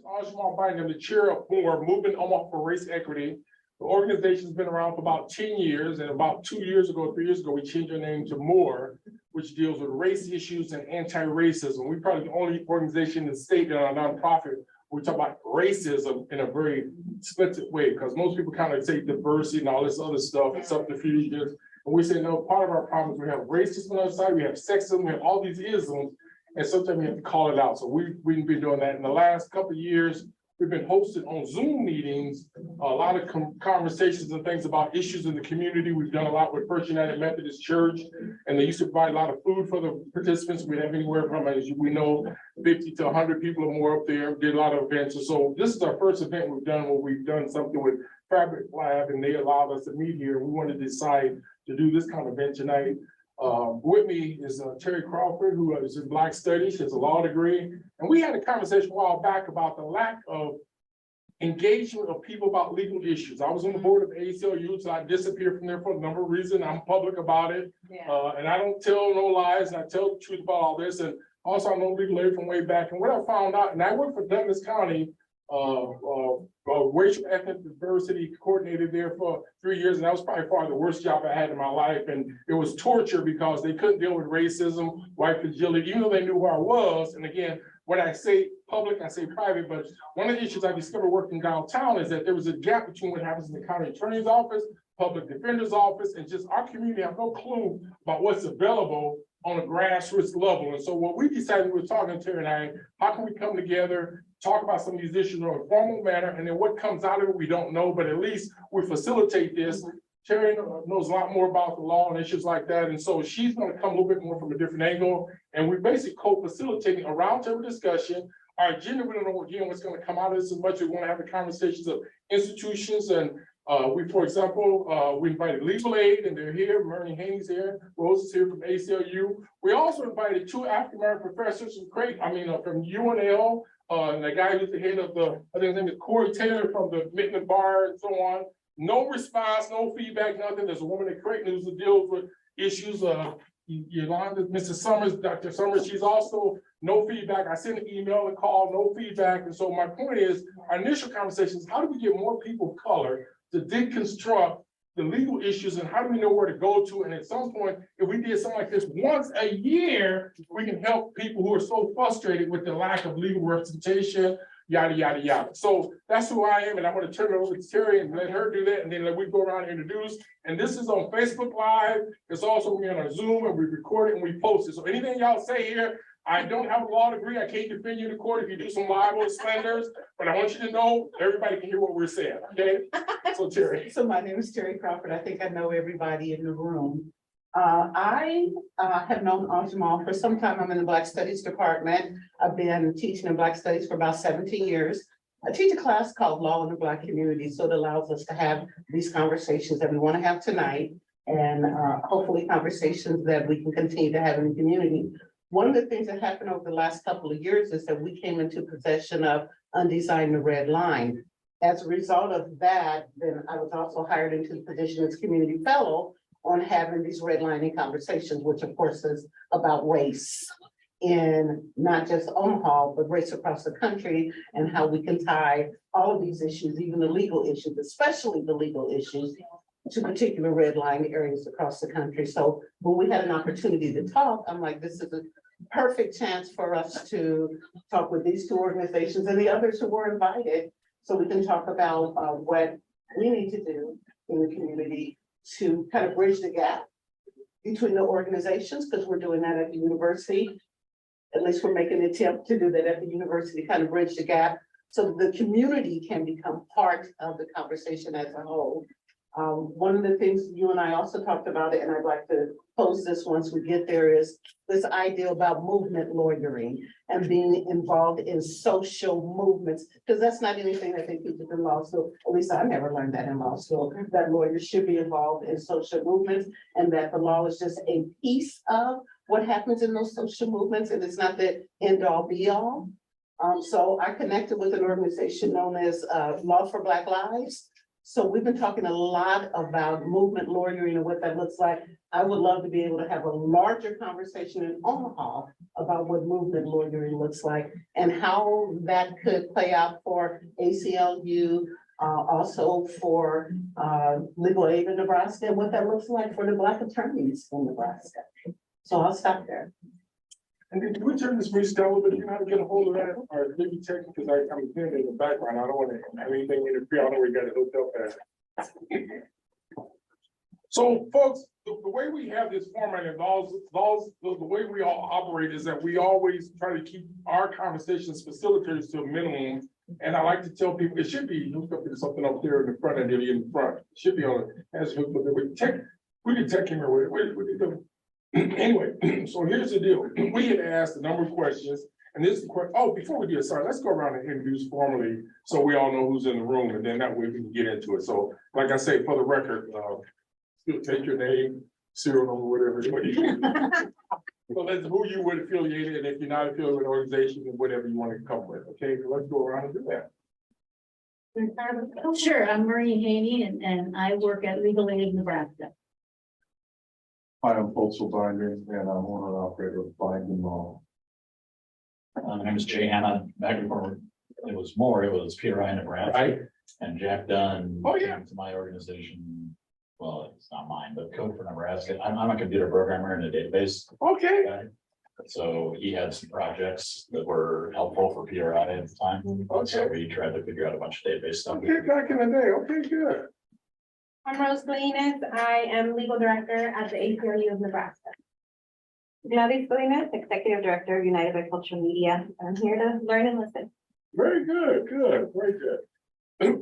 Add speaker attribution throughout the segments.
Speaker 1: Ajmal Biden. I'm the chair of MORE, Movement Omaha for Race Equity. The organization's been around for about 10 years, and about 3 years ago, we changed our name to MORE, which deals with race issues and anti-racism. We're probably the only organization in the state that are a nonprofit. We talk about racism in a very explicit way, because most people kind of say diversity and all this other stuff and subterfuges. And we say, no, part of our problem is we have racism on our side, we have sexism, we have all these isms, and sometimes we have to call it out. So we've been doing that in the last couple of years. We've been hosting on Zoom meetings, a lot of conversations and things about issues in the community. We've done a lot with First United Methodist Church, and they used to provide a lot of food for the participants. We have anywhere from, as we know, 50 to 100 people or more up there, did a lot of events. And so this is our first event we've done where we've done something with Fabric Lab, and they allowed us to meet here. We wanted to decide to do this kind of event tonight. With me is Terry Crawford, who is in Black Studies, has a law degree. And we had a conversation a while back about the lack of engagement of people about legal issues. I was on the board of ACLU, so I disappeared from there for a number of reasons. I'm public about it. And I don't tell no lies, and I tell the truth about all this. And also I know legal aid from way back. And what I found out, and I worked for Douglas County, racial ethnic diversity coordinator there for 3 years, and that was probably far the worst job I had in my life. And it was torture because they couldn't deal with racism, white fragility, even though they knew who I was. And again, when I say public, I say private, but one of the issues I discovered working downtown is that there was a gap between what happens in the county attorney's office, public defender's office, and just our community have no clue about what's available on a grassroots level. And so what we decided, we were talking, Terry and I, how can we come together, talk about some of these issues in a formal manner, and then what comes out of it, we don't know, but at least we facilitate this. Terry knows a lot more about the law and issues like that, and so she's going to come a little bit more from a different angle, and we're basically co-facilitating a roundtable discussion. Our agenda, we don't know again what's going to come out of this as much as we want to have the conversations of institutions, and for example, we invited Legal Aid, and they're here. Murray Haney's here. Rose is here from ACLU. We also invited 2 African-American professors from from UNL, and the guy who's the head of the, I think his name is Corey Taylor from the Minden Bar and so on. No response, no feedback, nothing. There's a woman at Creighton News who deals with issues. Yolanda, Mrs. Summers, Dr. Summers, she's also no feedback. I sent an email and call, no feedback. And so my point is, our initial conversation is how do we get more people of color to deconstruct the legal issues, and how do we know where to go to? And at some point, if we did something like this once a year, we can help people who are so frustrated with the lack of legal representation, yada, yada, yada. So that's who I am, and I'm going to turn it over to Terry and let her do that, and then let we go around and introduce. And this is on Facebook Live. It's also on our Zoom, and we record it and we post it. So anything y'all say here, I don't have a law degree. I can't defend you in the court if you do some libel slanders, but I want you to know everybody can hear what we're saying. Okay. So Terry.
Speaker 2: So my name is Terry Crawford. I think I know everybody in the room. I have known Ajmal for some time. I'm in the Black Studies department. I've been teaching in Black Studies for about 17 years. I teach a class called Law in the Black Community, so it allows us to have these conversations that we want to have tonight, and hopefully conversations that we can continue to have in the community. One of the things that happened over the last couple of years is that we came into possession of Undesign the Red Line. As a result of that, then I was also hired into the position as community fellow on having these redlining conversations, which of course is about race in not just Omaha, but race across the country, and how we can tie all of these issues, even the legal issues, especially the legal issues, to particular redline areas across the country. So when we had an opportunity to talk, I'm like, this is a perfect chance for us to talk with these 2 organizations and the others who were invited, so we can talk about what we need to do in the community to kind of bridge the gap between the organizations, because we're doing that at the university. At least we're making an attempt to do that at the university, kind of bridge the gap so that the community can become part of the conversation as a whole. One of the things you and I also talked about it, and I'd like to pose this once we get there, is this idea about movement lawyering and being involved in social movements, because that's not anything that they teach in law school. At least I never learned that in law school, that lawyers should be involved in social movements, and that the law is just a piece of what happens in those social movements, and it's not the end all be all. So I connected with an organization known as Law for Black Lives. So we've been talking a lot about movement lawyering and what that looks like. I would love to be able to have a larger conversation in Omaha about what movement lawyering looks like and how that could play out for ACLU, also for Legal Aid in Nebraska, and what that looks like for the Black attorneys in Nebraska. So I'll stop there.
Speaker 1: And then can we turn this music down a little bit? You know how to get a hold of that? Or maybe check, because I'm hearing it in the background. I don't want to have anything interfere. I know we got it hooked up at. So folks, the way we have this format involves the way we all operate is that we always try to keep our conversations facilitators to a minimum. And I like to tell people it should be hooked up to something up there in the front and in the front. It should be on it as hooked up there. We can tech him or whatever. Anyway, so here's the deal. We had asked a number of questions, and this is the question. Oh, before we do it, sorry, let's go around and introduce formally so we all know who's in the room, and then that way we can get into it. So, like I say, for the record, still take your name, serial number, whatever. So that's who you would affiliate, and if you're not affiliated with an organization, then whatever you want to come with. Okay, so let's go around and do that.
Speaker 3: Sure, I'm Marie Haney and I work at Legal Aid Nebraska.
Speaker 4: Hi, I'm Paul Binder, and I'm owner and operator of Binding Law.
Speaker 5: My name is Jay Hanna. Back before it was PRI Nebraska.
Speaker 1: Right?
Speaker 5: And Jack Dunn.
Speaker 1: Oh, yeah.
Speaker 5: Came to my organization. Well, it's not mine, but Code for Nebraska. I'm a computer programmer in a database
Speaker 1: Okay.
Speaker 5: guy. So he had some projects that were helpful for PRI at the time. So
Speaker 1: Okay.
Speaker 5: we tried to figure out a bunch of database stuff.
Speaker 1: Okay, back in the day. Okay, good.
Speaker 6: I'm Rose Salinas. I am legal director at the ACLU of Nebraska. Gladys Salinas, executive director of United by Cultural Media. I'm here to learn and listen.
Speaker 1: Very good, very good.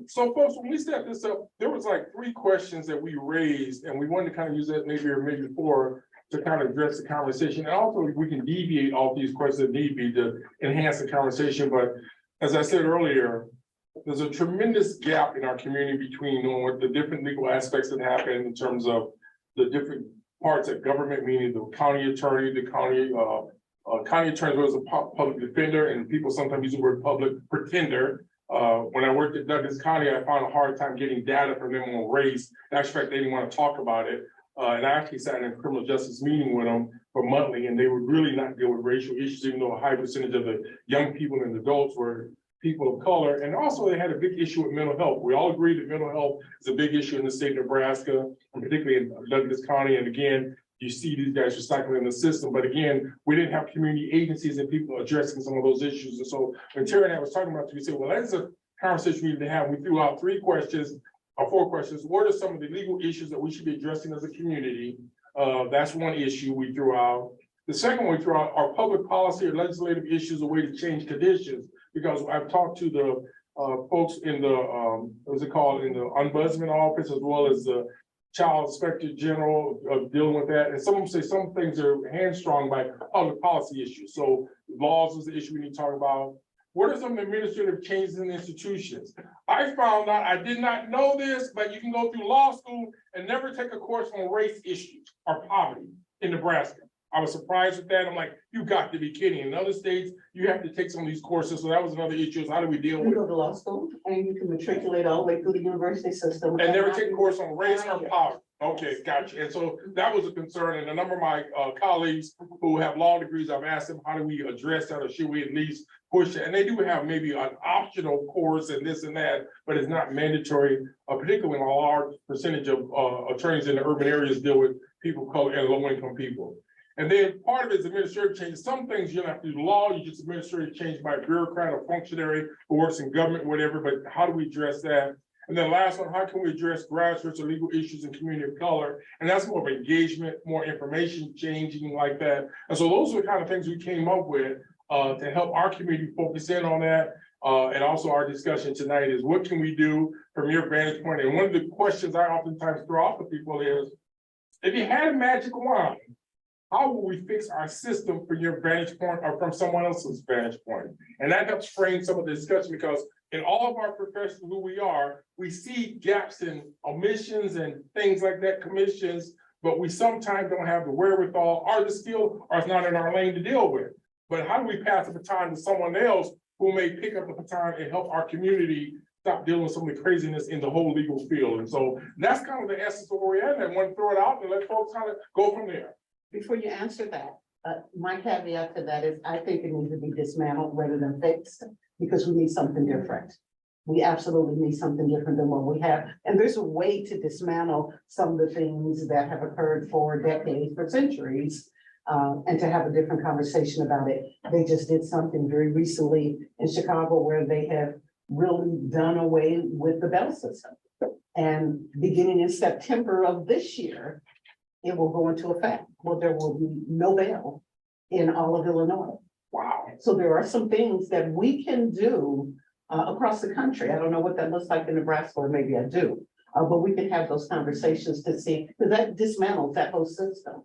Speaker 1: So folks, when we set this up, there was like 3 questions that we raised, and we wanted to kind of use that maybe 4 to kind of address the conversation. And also we can deviate off these questions that need be to enhance the conversation. But as I said earlier, there's a tremendous gap in our community between knowing what the different legal aspects that happen in terms of the different parts of government, meaning the county attorney, the county attorney was a public defender, and people sometimes use the word public pretender. When I worked at Douglas County, I found a hard time getting data from them on race. In actual fact, they didn't want to talk about it. And I actually sat in a criminal justice meeting with them for monthly, and they would really not deal with racial issues, even though a high percentage of the young people and adults were people of color. And also they had a big issue with mental health. We all agree that mental health is a big issue in the state of Nebraska, and particularly in Douglas County. And again, you see these guys recycling the system. But again, we didn't have community agencies and people addressing some of those issues. And so when Terry and I was talking about it, we said, well, that's a conversation we need to have. We threw out 3 questions or 4 questions. What are some of the legal issues that we should be addressing as a community? That's one issue we threw out. The second one we threw out are public policy or legislative issues, a way to change conditions. Because I've talked to the folks in the what's it called, in the ombudsman office, as well as the child inspector general of dealing with that. And some of them say some things are hamstrung by public policy issues. So laws is the issue we need to talk about. What are some administrative changes in institutions? I found out, I did not know this, but you can go through law school and never take a course on race issues or poverty in Nebraska. I was surprised with that. I'm like, you got to be kidding. In other states, you have to take some of these courses. So that was another issue, is how do we deal
Speaker 2: You
Speaker 1: with
Speaker 2: go
Speaker 1: it?
Speaker 2: to law school and you can matriculate all the way through the university system.
Speaker 1: And never take a course on race or poverty. Okay, gotcha. And so that was a concern. And a number of my colleagues who have law degrees, I've asked them, how do we address that, or should we at least push it? And they do have maybe an optional course and this and that, but it's not mandatory, particularly when a large percentage of attorneys in the urban areas deal with people of color and low-income people. And then part of it is administrative changes. Some things you don't have to do law, you just administrative change by a bureaucrat or functionary who works in government, whatever, but how do we address that? And then last one, how can we address grassroots or legal issues in community of color? And that's more of engagement, more information changing like that. And so those are the kind of things we came up with to help our community focus in on that. And also our discussion tonight is what can we do from your vantage point? And one of the questions I oftentimes throw out to people is, if you had a magic wand, how will we fix our system from your vantage point or from someone else's vantage point? And that helps frame some of the discussion, because in all of our professions, who we are, we see gaps in omissions and things like that, commissions, but we sometimes don't have the wherewithal or the skill, or it's not in our lane to deal with. But how do we pass the baton to someone else who may pick up the baton and help our community stop dealing with some of the craziness in the whole legal field. And so that's kind of the essence of where we're at. And I want to throw it out and let folks kind of go from there.
Speaker 2: Before you answer that, my caveat to that is I think it needs to be dismantled rather than fixed, because we need something different. We absolutely need something different than what we have. And there's a way to dismantle some of the things that have occurred for decades, for centuries, and to have a different conversation about it. They just did something very recently in Chicago where they have really done away with the bell system. And beginning in September of this year, it will go into effect. Well, there will be no bell in all of Illinois.
Speaker 1: Wow.
Speaker 2: So there are some things that we can do across the country. I don't know what that looks like in Nebraska, or maybe I do. But we can have those conversations to see, because that dismantles that whole system.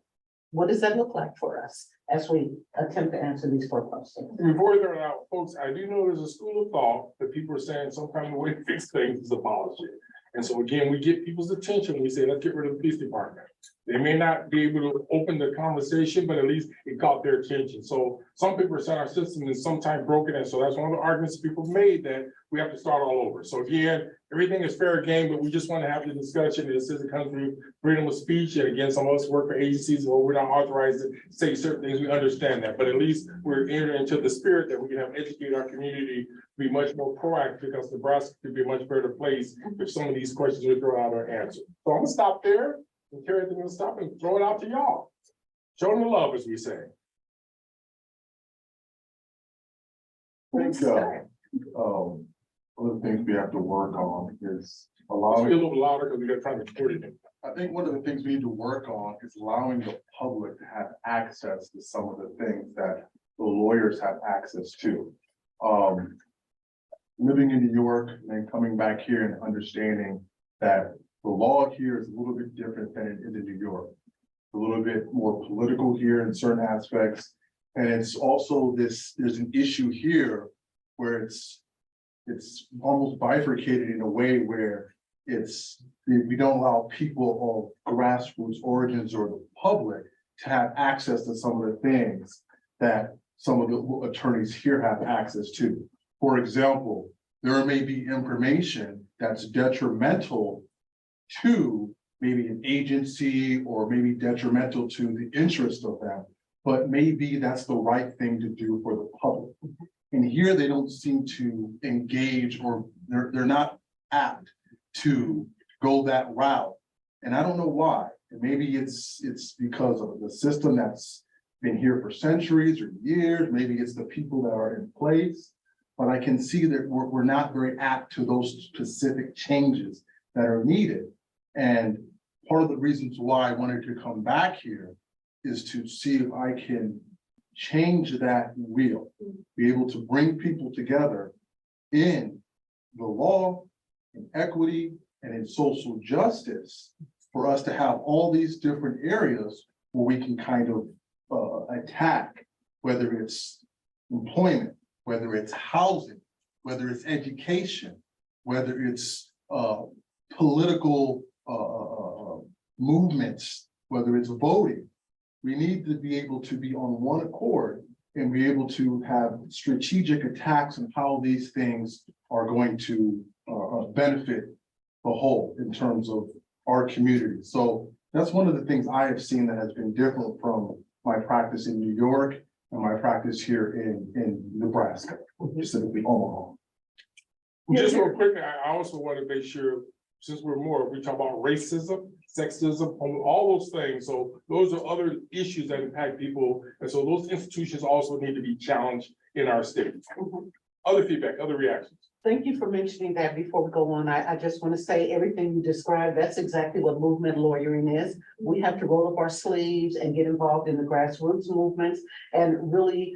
Speaker 2: What does that look like for us as we attempt to answer these 4 questions?
Speaker 1: Before we throw it out, folks, I do know there's a school of thought that people are saying some kind of way to fix things is abolish it. And so again, we get people's attention. We say, let's get rid of the police department. They may not be able to open the conversation, but at least it caught their attention. So some people are saying our system is sometimes broken. And so that's one of the arguments people made, that we have to start all over. So again, everything is fair game, but we just want to have the discussion. This is a country, freedom of speech. And again, some of us work for agencies where we're not authorized to say certain things. We understand that, but at least we're entering into the spirit that we can have educate our community, be much more proactive, because Nebraska could be a much better place if some of these questions we throw out are answered. So I'm gonna stop there, and Terry, I'm gonna stop and throw it out to y'all. Show them the love, as we say.
Speaker 4: I think, one of the things we have to work on is
Speaker 1: Let's be a
Speaker 4: allowing,
Speaker 1: little louder because we got to try to record it.
Speaker 4: I think one of the things we need to work on is allowing the public to have access to some of the things that the lawyers have access to. Living in New York and then coming back here and understanding that the law here is a little bit different than it is in New York. A little bit more political here in certain aspects. And it's also there's an issue here where it's almost bifurcated in a way where we don't allow people of grassroots origins or the public to have access to some of the things that some of the attorneys here have access to. For example, there may be information that's detrimental to maybe an agency or maybe detrimental to the interest of them, but maybe that's the right thing to do for the public. And here they don't seem to engage, or they're not apt to go that route. And I don't know why. And maybe it's because of the system that's been here for centuries or years. Maybe it's the people that are in place. But I can see that we're not very apt to those specific changes that are needed. And part of the reasons why I wanted to come back here is to see if I can change that wheel, be able to bring people together in the law, in equity, and in social justice, for us to have all these different areas where we can kind of attack, whether it's employment, whether it's housing, whether it's education, whether it's political movements, whether it's voting. We need to be able to be on one accord and be able to have strategic attacks on how these things are going to benefit the whole in terms of our community. So that's one of the things I have seen that has been different from my practice in New York and my practice here in Nebraska, specifically Omaha.
Speaker 1: Just real quick, I also want to make sure, since we talk about racism, sexism, all those things. So those are other issues that impact people. And so those institutions also need to be challenged in our state. Other feedback, other reactions.
Speaker 2: Thank you for mentioning that. Before we go on, I just want to say everything you described, that's exactly what movement lawyering is. We have to roll up our sleeves and get involved in the grassroots movements and really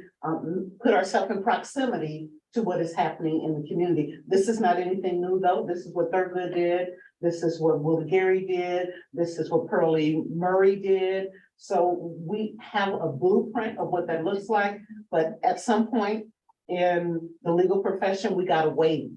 Speaker 2: put ourselves in proximity to what is happening in the community. This is not anything new, though. This is what Thurgood did. This is what Willie Gary did. This is what Pearlie Murray did. So we have a blueprint of what that looks like, but at some point in the legal profession, we got away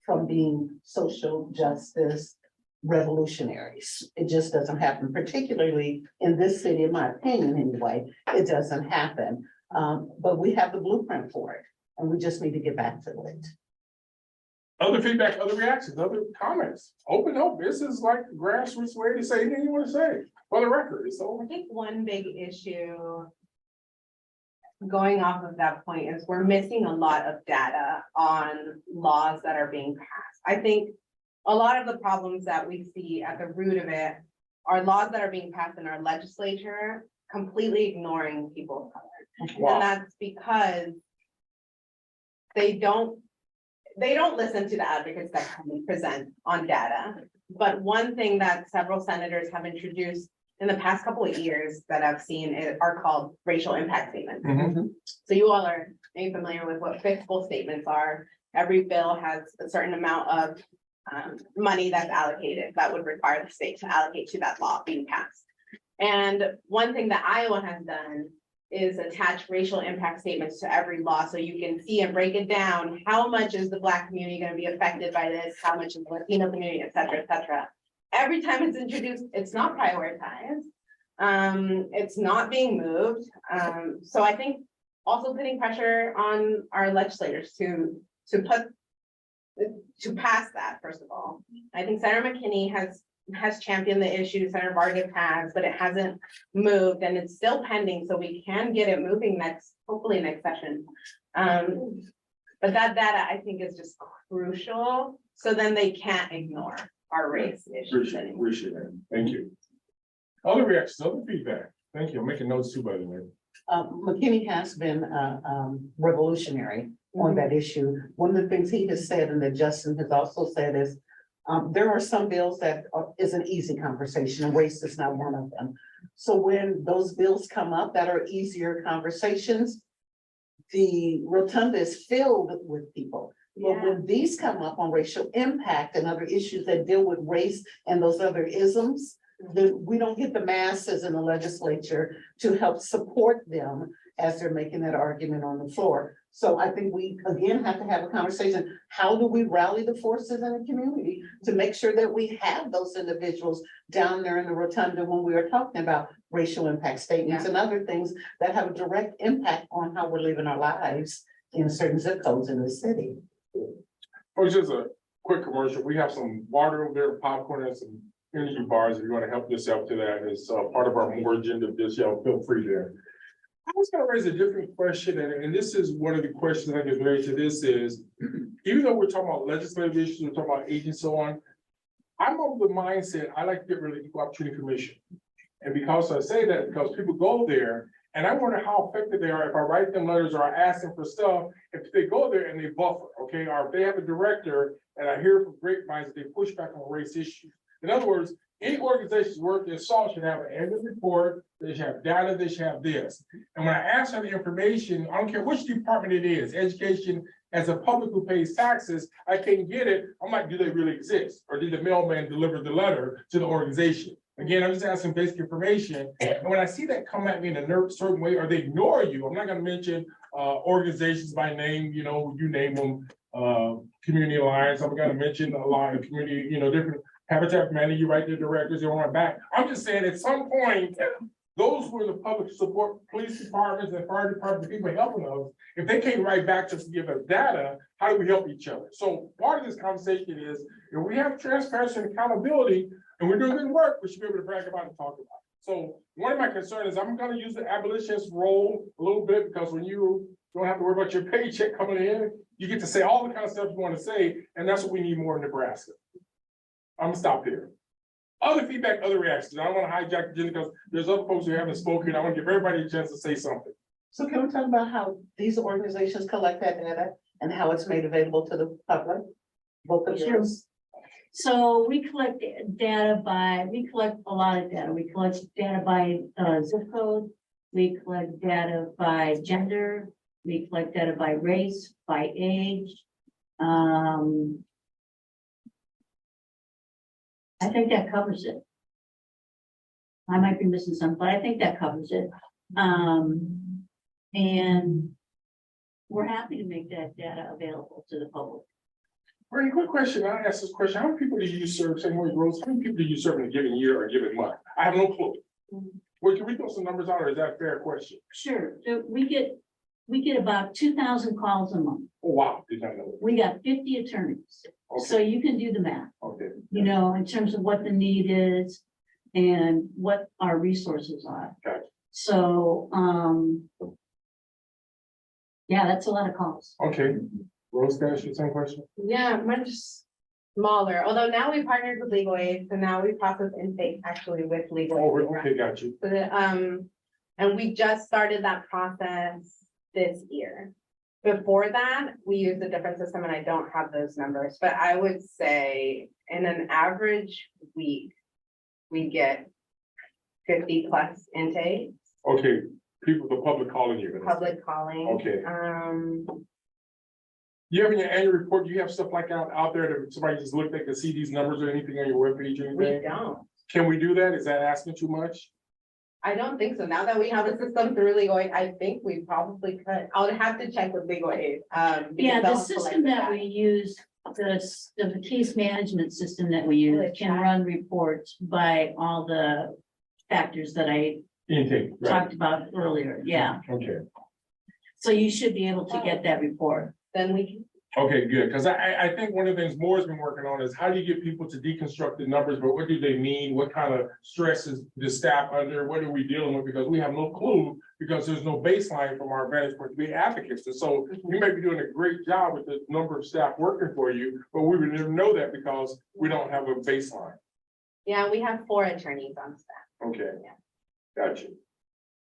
Speaker 2: from being social justice revolutionaries. It just doesn't happen, particularly in this city, in my opinion anyway, it doesn't happen. But we have the blueprint for it, and we just need to get back to it.
Speaker 1: Other feedback, other reactions, other comments, open up, this is like the grassroots way to say anything you wanna say, for the record, so.
Speaker 6: I think one big issue going off of that point is we're missing a lot of data on laws that are being passed. I think a lot of the problems that we see at the root of it are laws that are being passed in our legislature completely ignoring people of color.
Speaker 1: Wow.
Speaker 6: And that's because they don't listen to the advocates that come and present on data. But one thing that several senators have introduced in the past couple of years that I've seen are called racial impact statements.
Speaker 1: Mhm.
Speaker 6: So you all are maybe familiar with what fiscal statements are. Every bill has a certain amount of money that's allocated that would require the state to allocate to that law being passed. And one thing that Iowa has done is attach racial impact statements to every law, so you can see and break it down. How much is the Black community gonna be affected by this? How much is the Latino community, et cetera, et cetera. Every time it's introduced, it's not prioritized. It's not being moved. So I think also putting pressure on our legislators to pass that, first of all. I think Senator McKinney has championed the issue, Senator Vargas has, but it hasn't moved and it's still pending, so we can get it moving hopefully next session. But that data I think is just crucial, so then they can't ignore our race issues anymore.
Speaker 1: Appreciate it, thank you. Other reactions, other feedback, thank you, I'm making notes too, by the way.
Speaker 2: McKinney has been revolutionary on that issue. One of the things he has said and that Justin has also said is there are some bills that is an easy conversation, and race is not one of them. So when those bills come up that are easier conversations, the rotunda is filled with people. But when these come up on racial impact and other issues that deal with race and those other isms, then we don't get the masses in the legislature to help support them as they're making that argument on the floor. So I think we, again, have to have a conversation. How do we rally the forces in the community to make sure that we have those individuals down there in the rotunda when we are talking about racial impact statements and other things that have a direct impact on how we're living our lives in certain zip codes in the city?
Speaker 1: Oh, just a quick commercial, we have some water over there, popcorn and some energy bars, if you want to help yourself to that, it's part of our more agenda of this, y'all feel free there. I was gonna raise a different question, and this is one of the questions I get related to this is, even though we're talking about legislative issues, we're talking about agents, so on, I'm of the mindset, I like to get rid of equal opportunity commission. And because I say that, because people go there, and I wonder how effective they are if I write them letters or I ask them for stuff, if they go there and they buffer, okay, or if they have a director, and I hear from grapevines that they push back on race issues. In other words, any organization's worth their salt should have an annual report, they should have data, they should have this. And when I ask for the information, I don't care which department it is, education, as a public who pays taxes, I can't get it. I'm like, do they really exist? Or did the mailman deliver the letter to the organization? Again, I'm just asking basic information. And when I see that come at me in a certain way, or they ignore you, I'm not gonna mention organizations by name, you know, you name them, Community Alliance, I'm gonna mention a lot of community, you know, different Habitat for Humanity, you write the directors, they're on my back. I'm just saying at some point, those who are the public support, police departments and fire departments, people helping us, if they can't write back just to give us data, how do we help each other? So part of this conversation is, if we have transparency and accountability, and we're doing good work, we should be able to brag about and talk about it. So one of my concerns is I'm gonna use the abolitionist role a little bit, because when you don't have to worry about your paycheck coming in, you get to say all the kind of stuff you want to say, and that's what we need more in Nebraska. I'm gonna stop here. Other feedback, other reactions. I don't want to hijack the agenda because there's other folks who haven't spoken. I want to give everybody a chance to say something.
Speaker 2: So can we talk about how these organizations collect that data and how it's made available to the public? Both of
Speaker 3: Sure.
Speaker 2: those.
Speaker 3: So we collect we collect a lot of data. We collect data by zip code. We collect data by gender. We collect data by race, by age. I think that covers it. I might be missing some, but I think that covers it. And we're happy to make that data available to the public.
Speaker 1: Very quick question. I asked this question. How many people do you serve, St. Louis Rose? How many people do you serve in a given year or a given month? I have no clue. Well, can we throw some numbers out, or is that a fair question?
Speaker 3: Sure, so we get we get about 2,000 calls a month.
Speaker 1: Oh, wow, did not know.
Speaker 3: We got 50 attorneys. So
Speaker 1: Okay,
Speaker 3: you can do the math,
Speaker 1: okay.
Speaker 3: you know, in terms of what the need is and what our resources are.
Speaker 1: Gotcha.
Speaker 3: So, yeah, that's a lot of calls.
Speaker 1: Okay, Rose, can I ask you the same question?
Speaker 6: Yeah, much smaller, although now we partnered with Legal Aid, so now we process intake actually with Legal
Speaker 1: Oh,
Speaker 6: Aid.
Speaker 1: okay, got you.
Speaker 6: So that, and we just started that process this year. Before that, we used a different system and I don't have those numbers, but I would say in an average week, we get 50 plus intake,
Speaker 1: Okay, people, the public calling you.
Speaker 6: public calling.
Speaker 1: Okay.
Speaker 6: Um,
Speaker 1: You have in your annual report, do you have stuff like out there that somebody just looked at to see these numbers or anything on your webpage or
Speaker 6: we
Speaker 1: anything?
Speaker 6: don't.
Speaker 1: Can we do that? Is that asking too much?
Speaker 6: I don't think so. Now that we have a system through Legal Aid, I think we probably could. I would have to check with Legal Aid.
Speaker 3: Yeah,
Speaker 6: because
Speaker 3: the
Speaker 6: they'll
Speaker 3: system
Speaker 6: collect
Speaker 3: that we use, the case management system that we use can
Speaker 6: chat.
Speaker 3: run reports by all the factors that I
Speaker 1: Intake, right,
Speaker 3: talked about earlier. Yeah,
Speaker 1: okay.
Speaker 3: so you should be able to get that report.
Speaker 6: Then we can.
Speaker 1: Okay, good, because I think one of the things Moore's been working on is how do you get people to deconstruct the numbers, but what do they mean? What kind of stress is the staff under? What are we dealing with? Because we have no clue, because there's no baseline from our vantage point to be advocates. And so you may be doing a great job with the number of staff working for you, but we would never know that because we don't have a baseline.
Speaker 6: Yeah, we have 4 attorneys on staff.
Speaker 1: Okay.
Speaker 6: Yeah.
Speaker 1: Gotcha.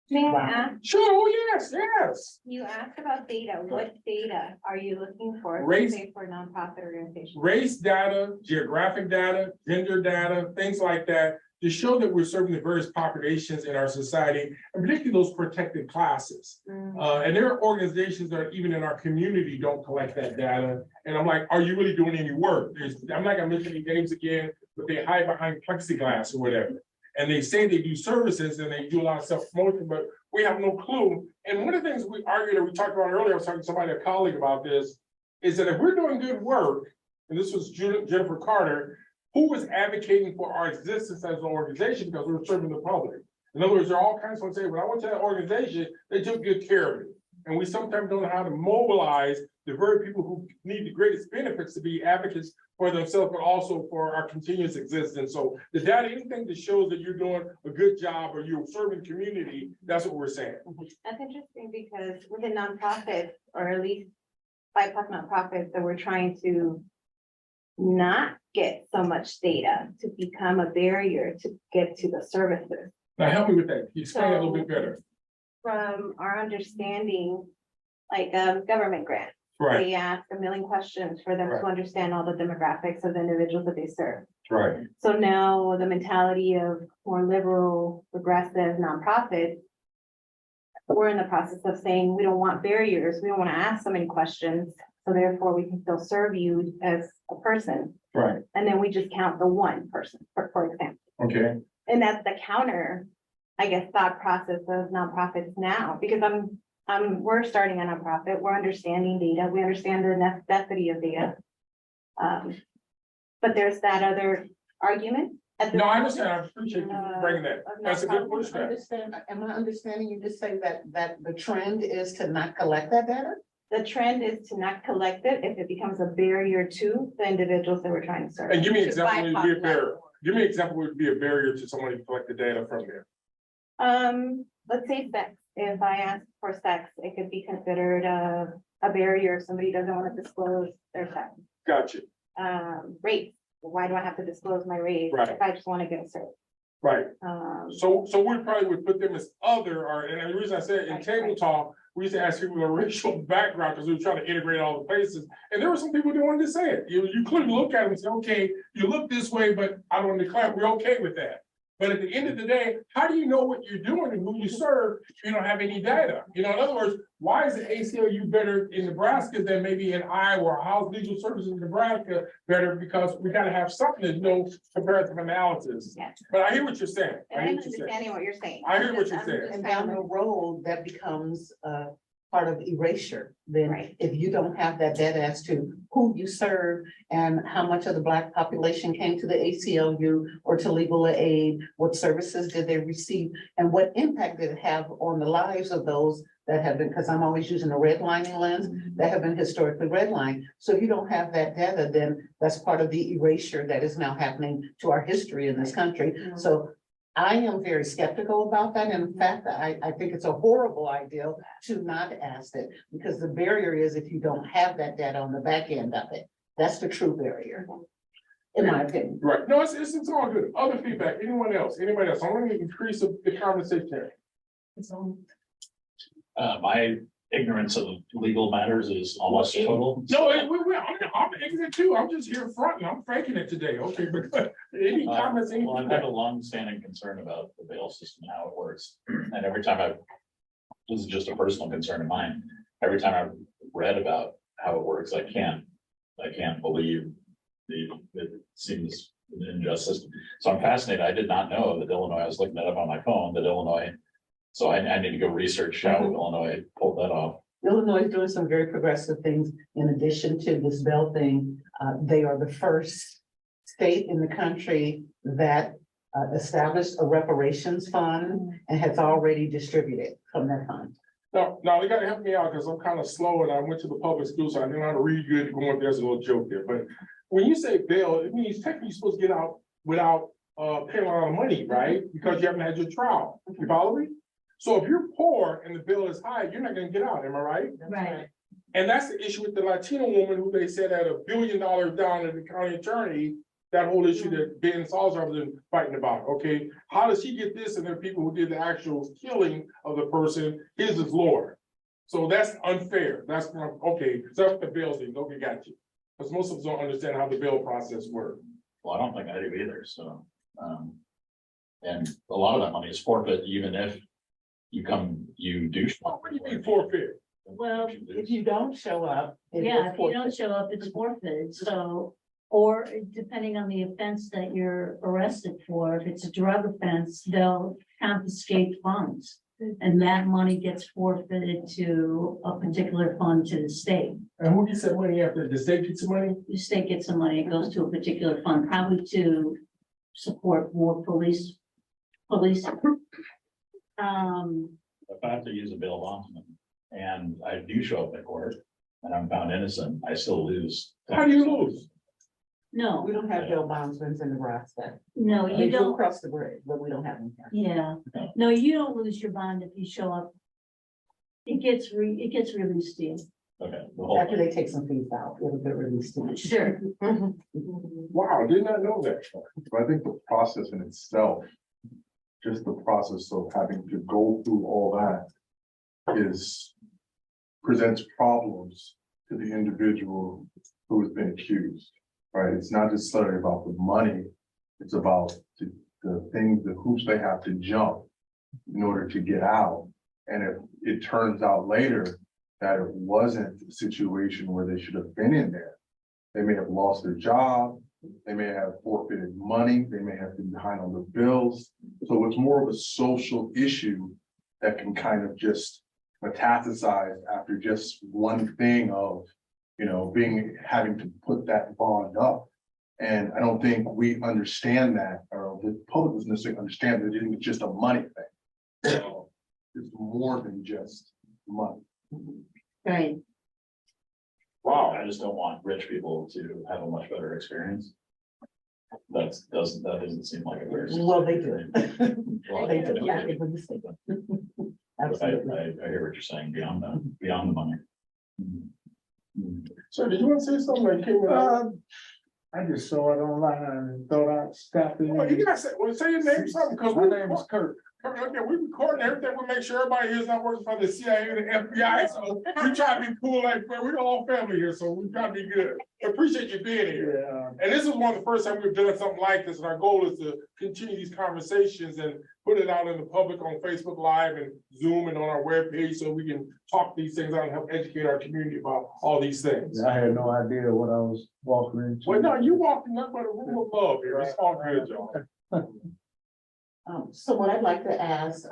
Speaker 6: May I
Speaker 2: Wow.
Speaker 6: ask,
Speaker 1: Sure, oh, yes.
Speaker 6: you asked about data. What data are you looking for?
Speaker 1: Race-
Speaker 6: Say for nonprofit organizations.
Speaker 1: Race data, geographic data, gender data, things like that, to show that we're serving the various populations in our society, and particularly those protected classes.
Speaker 6: Mm.
Speaker 1: And there are organizations that even in our community don't collect that data. And I'm like, are you really doing any work? I'm not gonna mention any names again, but they hide behind plexiglass or whatever. And they say they do services and they do a lot of self-promotion, but we have no clue. And one of the things we argued, or we talked about earlier, I was talking to somebody, a colleague about this, is that if we're doing good work, and this was Jennifer Carter, who was advocating for our existence as an organization because we were serving the public. In other words, there are all kinds of people say, when I went to that organization, they took good care of me. And we sometimes don't know how to mobilize the very people who need the greatest benefits to be advocates for themselves, but also for our continuous existence. So the data, anything that shows that you're doing a good job or you're serving the community, that's what we're saying.
Speaker 6: That's interesting because within nonprofits, or at least 5+ nonprofits, that we're trying to not get so much data to become a barrier to get to the services.
Speaker 1: Now help me with that. Can you explain that a little bit better?
Speaker 6: From our understanding, like government grants,
Speaker 1: Right,
Speaker 6: we ask a million questions for them
Speaker 1: Right.
Speaker 6: to understand all the demographics of the individuals that they serve.
Speaker 1: right.
Speaker 6: So now the mentality of more liberal, progressive nonprofits, we're in the process of saying, we don't want barriers, we don't want to ask so many questions, so therefore we can still serve you as a person.
Speaker 1: Right,
Speaker 6: And then we just count the one person, for example.
Speaker 1: okay,
Speaker 6: And that's the counter, I guess, thought process of nonprofits now, because we're starting a nonprofit, we're understanding data, we understand the necessity of data. But there's that other argument. at the
Speaker 1: no, I
Speaker 6: moment.
Speaker 1: understand, I appreciate you bringing that, that's a good pushback.
Speaker 2: Am I understanding you just say that the trend is to not collect that data?
Speaker 6: The trend is to not collect it if it becomes a barrier to the individuals that we're trying to serve.
Speaker 1: And give me an
Speaker 6: To
Speaker 1: example, what would be a
Speaker 6: BIPOC
Speaker 1: barrier,
Speaker 6: level.
Speaker 1: give me an example, what would be a barrier to somebody to collect the data from there.
Speaker 6: Let's say sex, if I ask for sex, it could be considered a barrier if somebody doesn't want to disclose their sex.
Speaker 1: Gotcha,
Speaker 6: Race, why do I have to disclose my race
Speaker 1: Right.
Speaker 6: if I just want to get served?
Speaker 1: right.
Speaker 6: So
Speaker 1: So we probably would put them as other, or, and the reason I said in
Speaker 6: Right,
Speaker 1: table
Speaker 6: right.
Speaker 1: talk, we used to ask people their racial background, because we were trying to integrate all the places. And there were some people who didn't want to say it. You couldn't look at them and say, okay, you look this way, but I don't declare, we're okay with that. But at the end of the day, how do you know what you're doing and who you serve if you don't have any data? You know, in other words, why is the ACLU better in Nebraska than maybe in Iowa, or how's legal services in Nebraska better? Because we gotta have something to know comparative analysis.
Speaker 6: Yes.
Speaker 1: But I hear what you're saying.
Speaker 6: And
Speaker 1: I hear
Speaker 6: I'm
Speaker 1: what you're saying.
Speaker 6: understanding what you're saying.
Speaker 1: I hear
Speaker 6: I'm
Speaker 1: what
Speaker 6: just-
Speaker 1: you're
Speaker 6: I'm
Speaker 1: saying.
Speaker 6: just
Speaker 2: And
Speaker 6: trying
Speaker 2: down
Speaker 6: to-
Speaker 2: the road, that becomes part of erasure. Then
Speaker 6: Right.
Speaker 2: if you don't have that data as to who you serve and how much of the Black population came to the ACLU or to legal aid, what services did they receive, and what impact did it have on the lives of those that have been, because I'm always using a redlining lens, that have been historically redlined. So if you don't have that data, then that's part of the erasure that is now happening to our history in this country. So I am very skeptical about that. And in fact, I think it's a horrible idea to not ask it, because the barrier is if you don't have that data on the back end of it. That's the true barrier, in my opinion.
Speaker 1: Right, no, it's all good. Other feedback, anyone else, anybody else? I want to increase the conversation here.
Speaker 5: My ignorance of legal matters is almost total.
Speaker 1: No, I'm ignorant too. I'm just here front and I'm faking it today. Okay, but any comments, any
Speaker 5: Well, I've
Speaker 1: feedback?
Speaker 5: had a long-standing concern about the bail system, how it works, and every time this is just a personal concern of mine, every time I've read about how it works, I can't believe it seems an injustice. So I'm fascinated. I did not know that Illinois, I was looking that up on my phone, that Illinois, so I need to go research how Illinois pulled that off.
Speaker 2: Illinois is doing some very progressive things in addition to this bill thing. They are the first state in the country that established a reparations fund and has already distributed from that fund.
Speaker 1: No, they gotta help me out because I'm kind of slow and I went to the public school, so I didn't know how to read good. Going, there's a little joke there, but when you say bail, it means technically you're supposed to get out without paying a lot of money, right? Because you haven't had your trial. You follow me? So if you're poor and the bill is high, you're not gonna get out, am I right?
Speaker 3: Right.
Speaker 1: And that's the issue with the Latino woman who they said had $1 billion down at the county attorney. That whole issue that Ben Salzar was fighting about, okay? How does she get this? And then people who did the actual killing of the person, his is lower. So that's unfair. That's, okay, so that's the bail thing. Okay, got you. Because most of us don't understand how the bail process works.
Speaker 5: Well, I don't think I do either, so, and a lot of that money is forfeit, even if you do.
Speaker 1: What do you mean forfeit?
Speaker 3: Well,
Speaker 2: If you don't show up. it
Speaker 3: Yeah,
Speaker 2: is
Speaker 3: if you don't
Speaker 2: forfeit.
Speaker 3: show up, it's forfeited, so, or depending on the offense that you're arrested for, if it's a drug offense, they'll confiscate funds. And that money gets forfeited to a particular fund to the state.
Speaker 1: And who gets that money after? The state gets the money?
Speaker 3: The state gets some money, it goes to a particular fund, probably to support more police.
Speaker 5: If I have to use a bail bondsman and I do show up at court and I'm found innocent, I still lose.
Speaker 1: How do you lose?
Speaker 3: No,
Speaker 2: We don't have bail bondsmen in Nebraska.
Speaker 3: no,
Speaker 2: They
Speaker 3: you
Speaker 2: do
Speaker 3: don't,
Speaker 2: cross the bridge, but we don't have them here.
Speaker 3: yeah, no, you don't lose your bond if you show up. It gets released to you.
Speaker 5: Okay. the whole
Speaker 2: After
Speaker 5: thing.
Speaker 2: they take some fees out, it'll get released to you.
Speaker 3: Sure.
Speaker 1: Wow, did not know that.
Speaker 4: But I think the process in itself, just the process of having to go through all that presents problems to the individual who has been accused, right? It's not necessarily about the money, it's about the things, the hoops they have to jump in order to get out. And if it turns out later that it wasn't a situation where they should have been in there, they may have lost their job, they may have forfeited money, they may have been behind on the bills. So it's more of a social issue that can kind of just metastasize after just one thing of, having to put that bond up. And I don't think we understand that, or the public doesn't necessarily understand that it's just a money thing. So it's more than just money.
Speaker 3: Right,
Speaker 1: Wow.
Speaker 5: I just don't want rich people to have a much better experience. That doesn't seem like a very.
Speaker 2: Well, they do.
Speaker 5: Well,
Speaker 2: They do.
Speaker 5: I-
Speaker 2: It would be safe.
Speaker 5: I
Speaker 2: Absolutely.
Speaker 5: hear what you're saying, beyond the money.
Speaker 1: Sir, did you want to say something? Like, came in?
Speaker 7: I just saw it online and thought I'd stop in.
Speaker 1: Well, you gotta say your name, something, because
Speaker 7: My name is Kurt.
Speaker 1: Okay, we recording everything. We make sure everybody here is not working for the CIA or the FBI, so we try to be cool, like, man, we're all family here, so we try to be good. Appreciate you being here.
Speaker 7: Yeah,
Speaker 1: And this is one of the first time we've done something like this, and our goal is to continue these conversations and put it out in the public on Facebook Live and Zoom and on our webpage, so we can talk these things out and help educate our community about all these things.
Speaker 7: I had no idea what I was walking into.
Speaker 1: Well, no, you walking nothing but a room of love here. It's all good, y'all.
Speaker 2: So what I'd like to ask,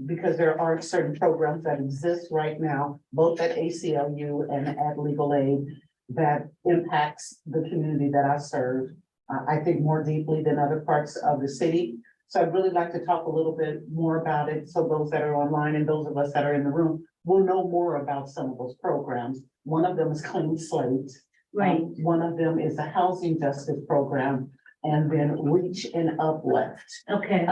Speaker 2: because there are certain programs that exist right now, both at ACLU and at Legal Aid, that impacts the community that I serve, I think more deeply than other parts of the city. So I'd really like to talk a little bit more about it, so those that are online and those of us that are in the room will know more about some of those programs. One of them is Clean Slate.
Speaker 3: Right,
Speaker 2: One of them is a housing justice program, and then Reach and Uplift.
Speaker 3: okay,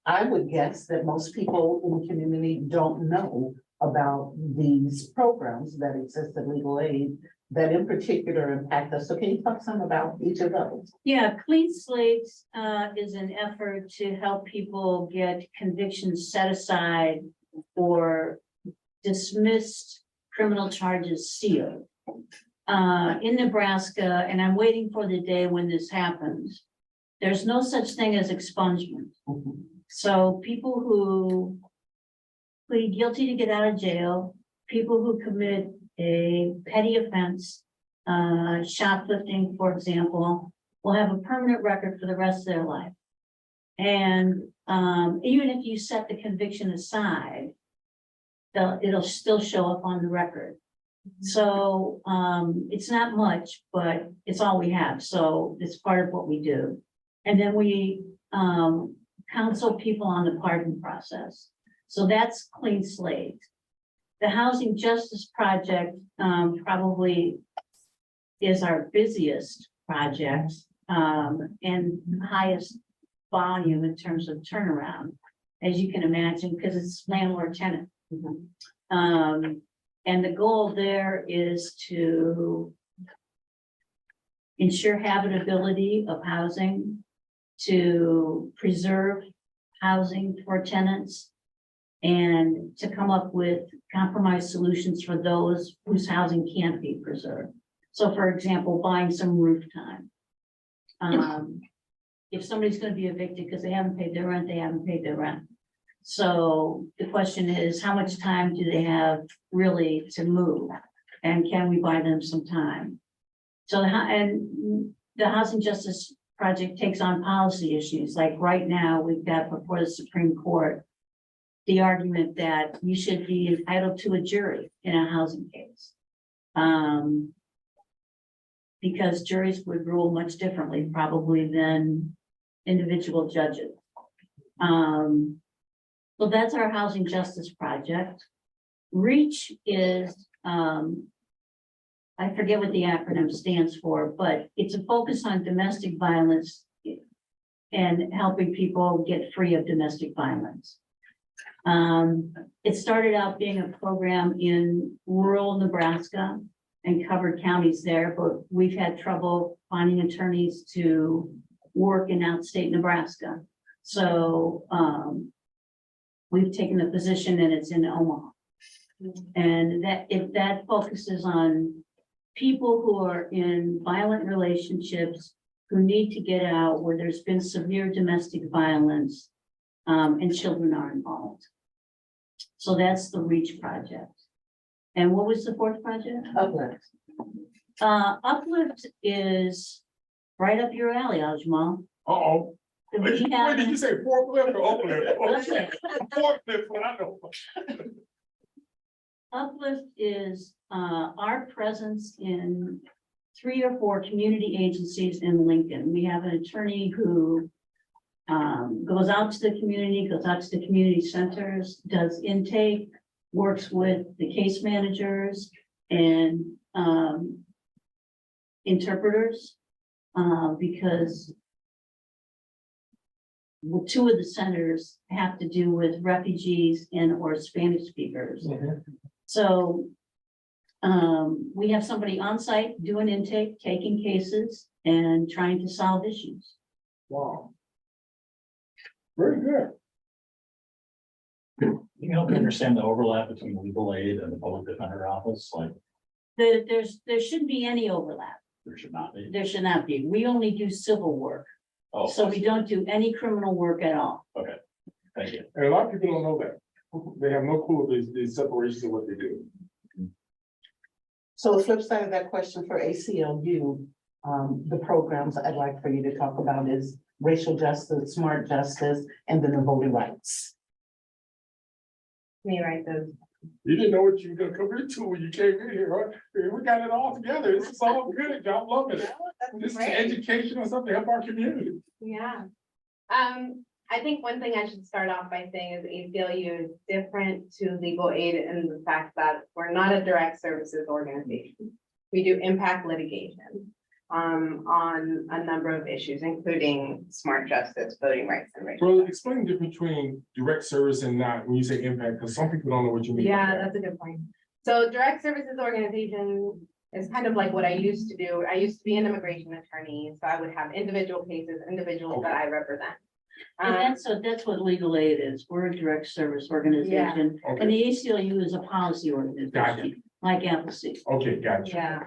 Speaker 2: I would guess that most people in the community don't know about these programs that exist in legal aid that in particular impact us. So can you talk some about each of those?
Speaker 3: yeah, Clean Slates, is an effort to help people get convictions set aside or dismissed criminal charges sealed. In Nebraska, and I'm waiting for the day when this happens, there's no such thing as expungement. So people who plead guilty to get out of jail, people who commit a petty offense, shoplifting, for example, will have a permanent record for the rest of their life. And even if you set the conviction aside, it'll still show up on the record. So it's not much, but it's all we have. So it's part of what we do. And then we counsel people on the pardon process. So that's Clean Slate. The Housing Justice Project probably is our busiest project and highest volume in terms of turnaround, as you can imagine, because it's landlord tenant. And the goal there is to ensure habitability of housing, to preserve housing for tenants, and to come up with compromise solutions for those whose housing can't be preserved. So for example, buying some roof time. If somebody's gonna be evicted because they haven't paid their rent, they haven't paid their rent. So the question is, how much time do they have really to move? And can we buy them some time? So the Housing Justice Project takes on policy issues. Like right now, we've got before the Supreme Court the argument that you should be entitled to a jury in a housing case. Because juries would rule much differently probably than individual judges. So that's our Housing Justice Project. REACH is, I forget what the acronym stands for, but it's a focus on domestic violence and helping people get free of domestic violence. It started out being a program in rural Nebraska and covered counties there, but we've had trouble finding attorneys to work in outstate Nebraska. So we've taken a position and it's in Omaha. And that focuses on people who are in violent relationships who need to get out where there's been severe domestic violence and children are involved. So that's the REACH project. And what was the fourth project?
Speaker 2: Uplift.
Speaker 3: Uplift is right up your alley, Ajmal.
Speaker 1: Uh-oh.
Speaker 3: We
Speaker 1: Wait,
Speaker 3: have-
Speaker 1: did you say forklift or uplift? Okay. Forklift, what I know.
Speaker 3: Uplift is our presence in 3 or 4 community agencies in Lincoln. We have an attorney who goes out to the community, goes out to the community centers, does intake, works with the case managers and interpreters, because 2 of the centers have to do with refugees and or Spanish speakers. So we have somebody on site doing intake, taking cases and trying to solve issues.
Speaker 1: Wow. Very good.
Speaker 5: You can help me understand the overlap between legal aid and the public defender office, like
Speaker 3: There shouldn't be any overlap.
Speaker 5: there should not be.
Speaker 3: There should not be. We only do civil work.
Speaker 5: Oh,
Speaker 3: So we don't do any criminal work at all.
Speaker 5: thank you.
Speaker 1: And a lot of people don't know that. They have no clue of these separations of what they do.
Speaker 2: So the flip side of that question for ACLU, the programs I'd like for you to talk about is racial justice, smart justice, and then the voting rights.
Speaker 6: Me write those.
Speaker 1: You didn't know what you were gonna come into when you came in here, huh? We got it all together. This is all good. Y'all loving it. This is education or something to help our community.
Speaker 6: Yeah. I think one thing I should start off by saying is ACLU is different to legal aid in the fact that we're not a direct services organization. We do impact litigation on a number of issues, including smart justice, voting rights, and racial.
Speaker 1: Well, explain the difference between direct service and not, when you say impact, because some people don't know what you mean. by
Speaker 6: Yeah,
Speaker 1: that.
Speaker 6: that's a good point. So direct services organization is kind of like what I used to do. I used to be an immigration attorney, so I would have individual cases, individuals that I represent.
Speaker 3: And that's what legal aid is. We're a direct service organization, and
Speaker 1: Okay,
Speaker 3: the ACLU is a policy
Speaker 1: Gotcha.
Speaker 3: organization, like Appleseed.
Speaker 1: okay, gotcha.
Speaker 6: Yeah,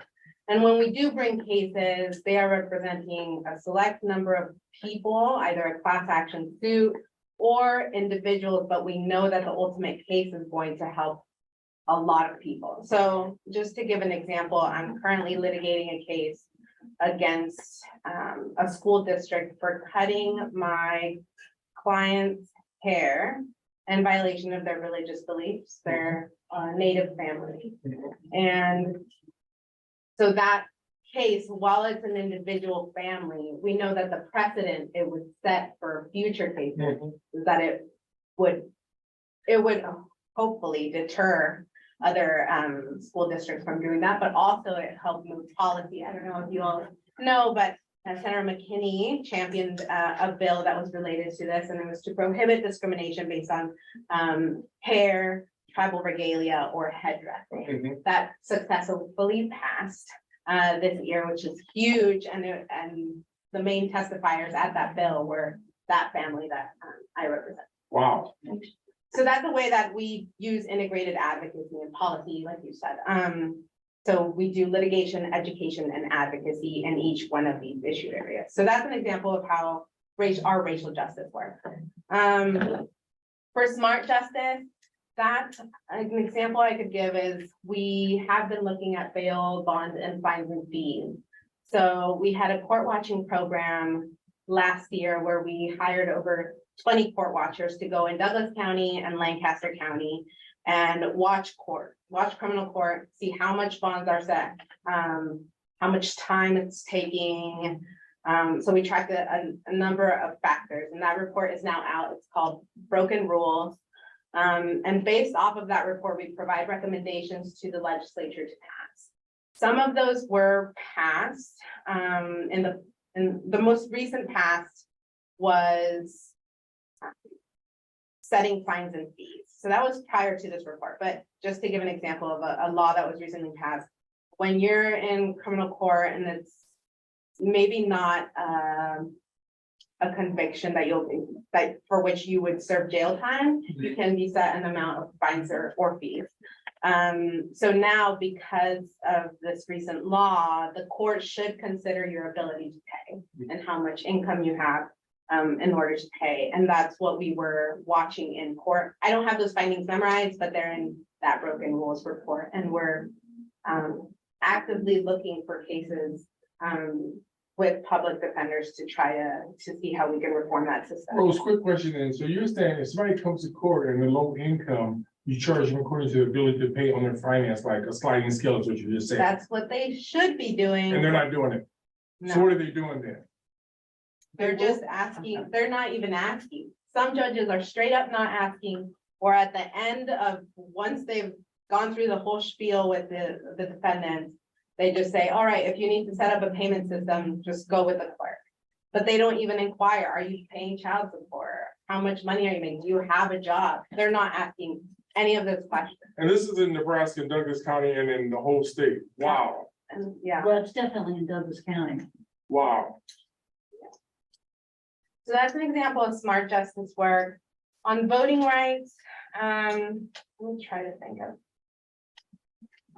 Speaker 6: and when we do bring cases, they are representing a select number of people, either a class action suit or individuals, but we know that the ultimate case is going to help a lot of people. So just to give an example, I'm currently litigating a case against a school district for cutting my client's hair in violation of their religious beliefs, their native family. And so that case, while it's an individual family, we know that the precedent it would set for future cases is that it would hopefully deter other school districts from doing that, but also it helped move policy. I don't know if you all know, but Senator McKinney championed a bill that was related to this, and it was to prohibit discrimination based on hair, tribal regalia, or headdressing.
Speaker 1: Mhm.
Speaker 6: That successfully passed this year, which is huge, and the main testifiers at that bill were that family that I represent.
Speaker 1: Wow,
Speaker 6: So that's the way that we use integrated advocacy and policy, like you said. So we do litigation, education, and advocacy in each one of these issue areas. So that's an example of how our racial justice works. For smart justice, that's an example I could give is we have been looking at bail, bond, and fines and fees. So we had a court watching program last year where we hired over 20 court watchers to go in Douglas County and Lancaster County and watch criminal court, see how much bonds are set, how much time it's taking. So we tracked a number of factors, and that report is now out. It's called Broken Rules. And based off of that report, we provide recommendations to the legislature to pass. Some of those were passed. In the most recent past was setting fines and fees. So that was prior to this report, but just to give an example of a law that was recently passed, when you're in criminal court and it's maybe not a conviction that for which you would serve jail time, you can be set an amount of fines or fees. So now, because of this recent law, the court should consider your ability to pay and how much income you have in order to pay. And that's what we were watching in court. I don't have those findings memorized, but they're in that Broken Rules report. And we're actively looking for cases with public defenders to try to see how we can reform that system.
Speaker 1: Rose, quick question then. So you're saying if somebody comes to court and they're low income, you charge them according to the ability to pay on their finance, like a sliding scale is what you just said.
Speaker 6: That's what they should be doing.
Speaker 1: And they're not doing it. So
Speaker 6: No,
Speaker 1: what are they doing then?
Speaker 6: they're just asking, they're not even asking. Some judges are straight up not asking, or at the end of, once they've gone through the whole spiel with the defendant, they just say, all right, if you need to set up a payment system, just go with the clerk. But they don't even inquire, are you paying child support? How much money are you making? Do you have a job? They're not asking any of those questions.
Speaker 1: And this is in Nebraska, and Douglas County, and in the whole state. Wow,
Speaker 6: And yeah,
Speaker 3: Well, it's definitely in Douglas County.
Speaker 1: wow.
Speaker 6: so that's an example of smart justice work. On voting rights, let me try to think of.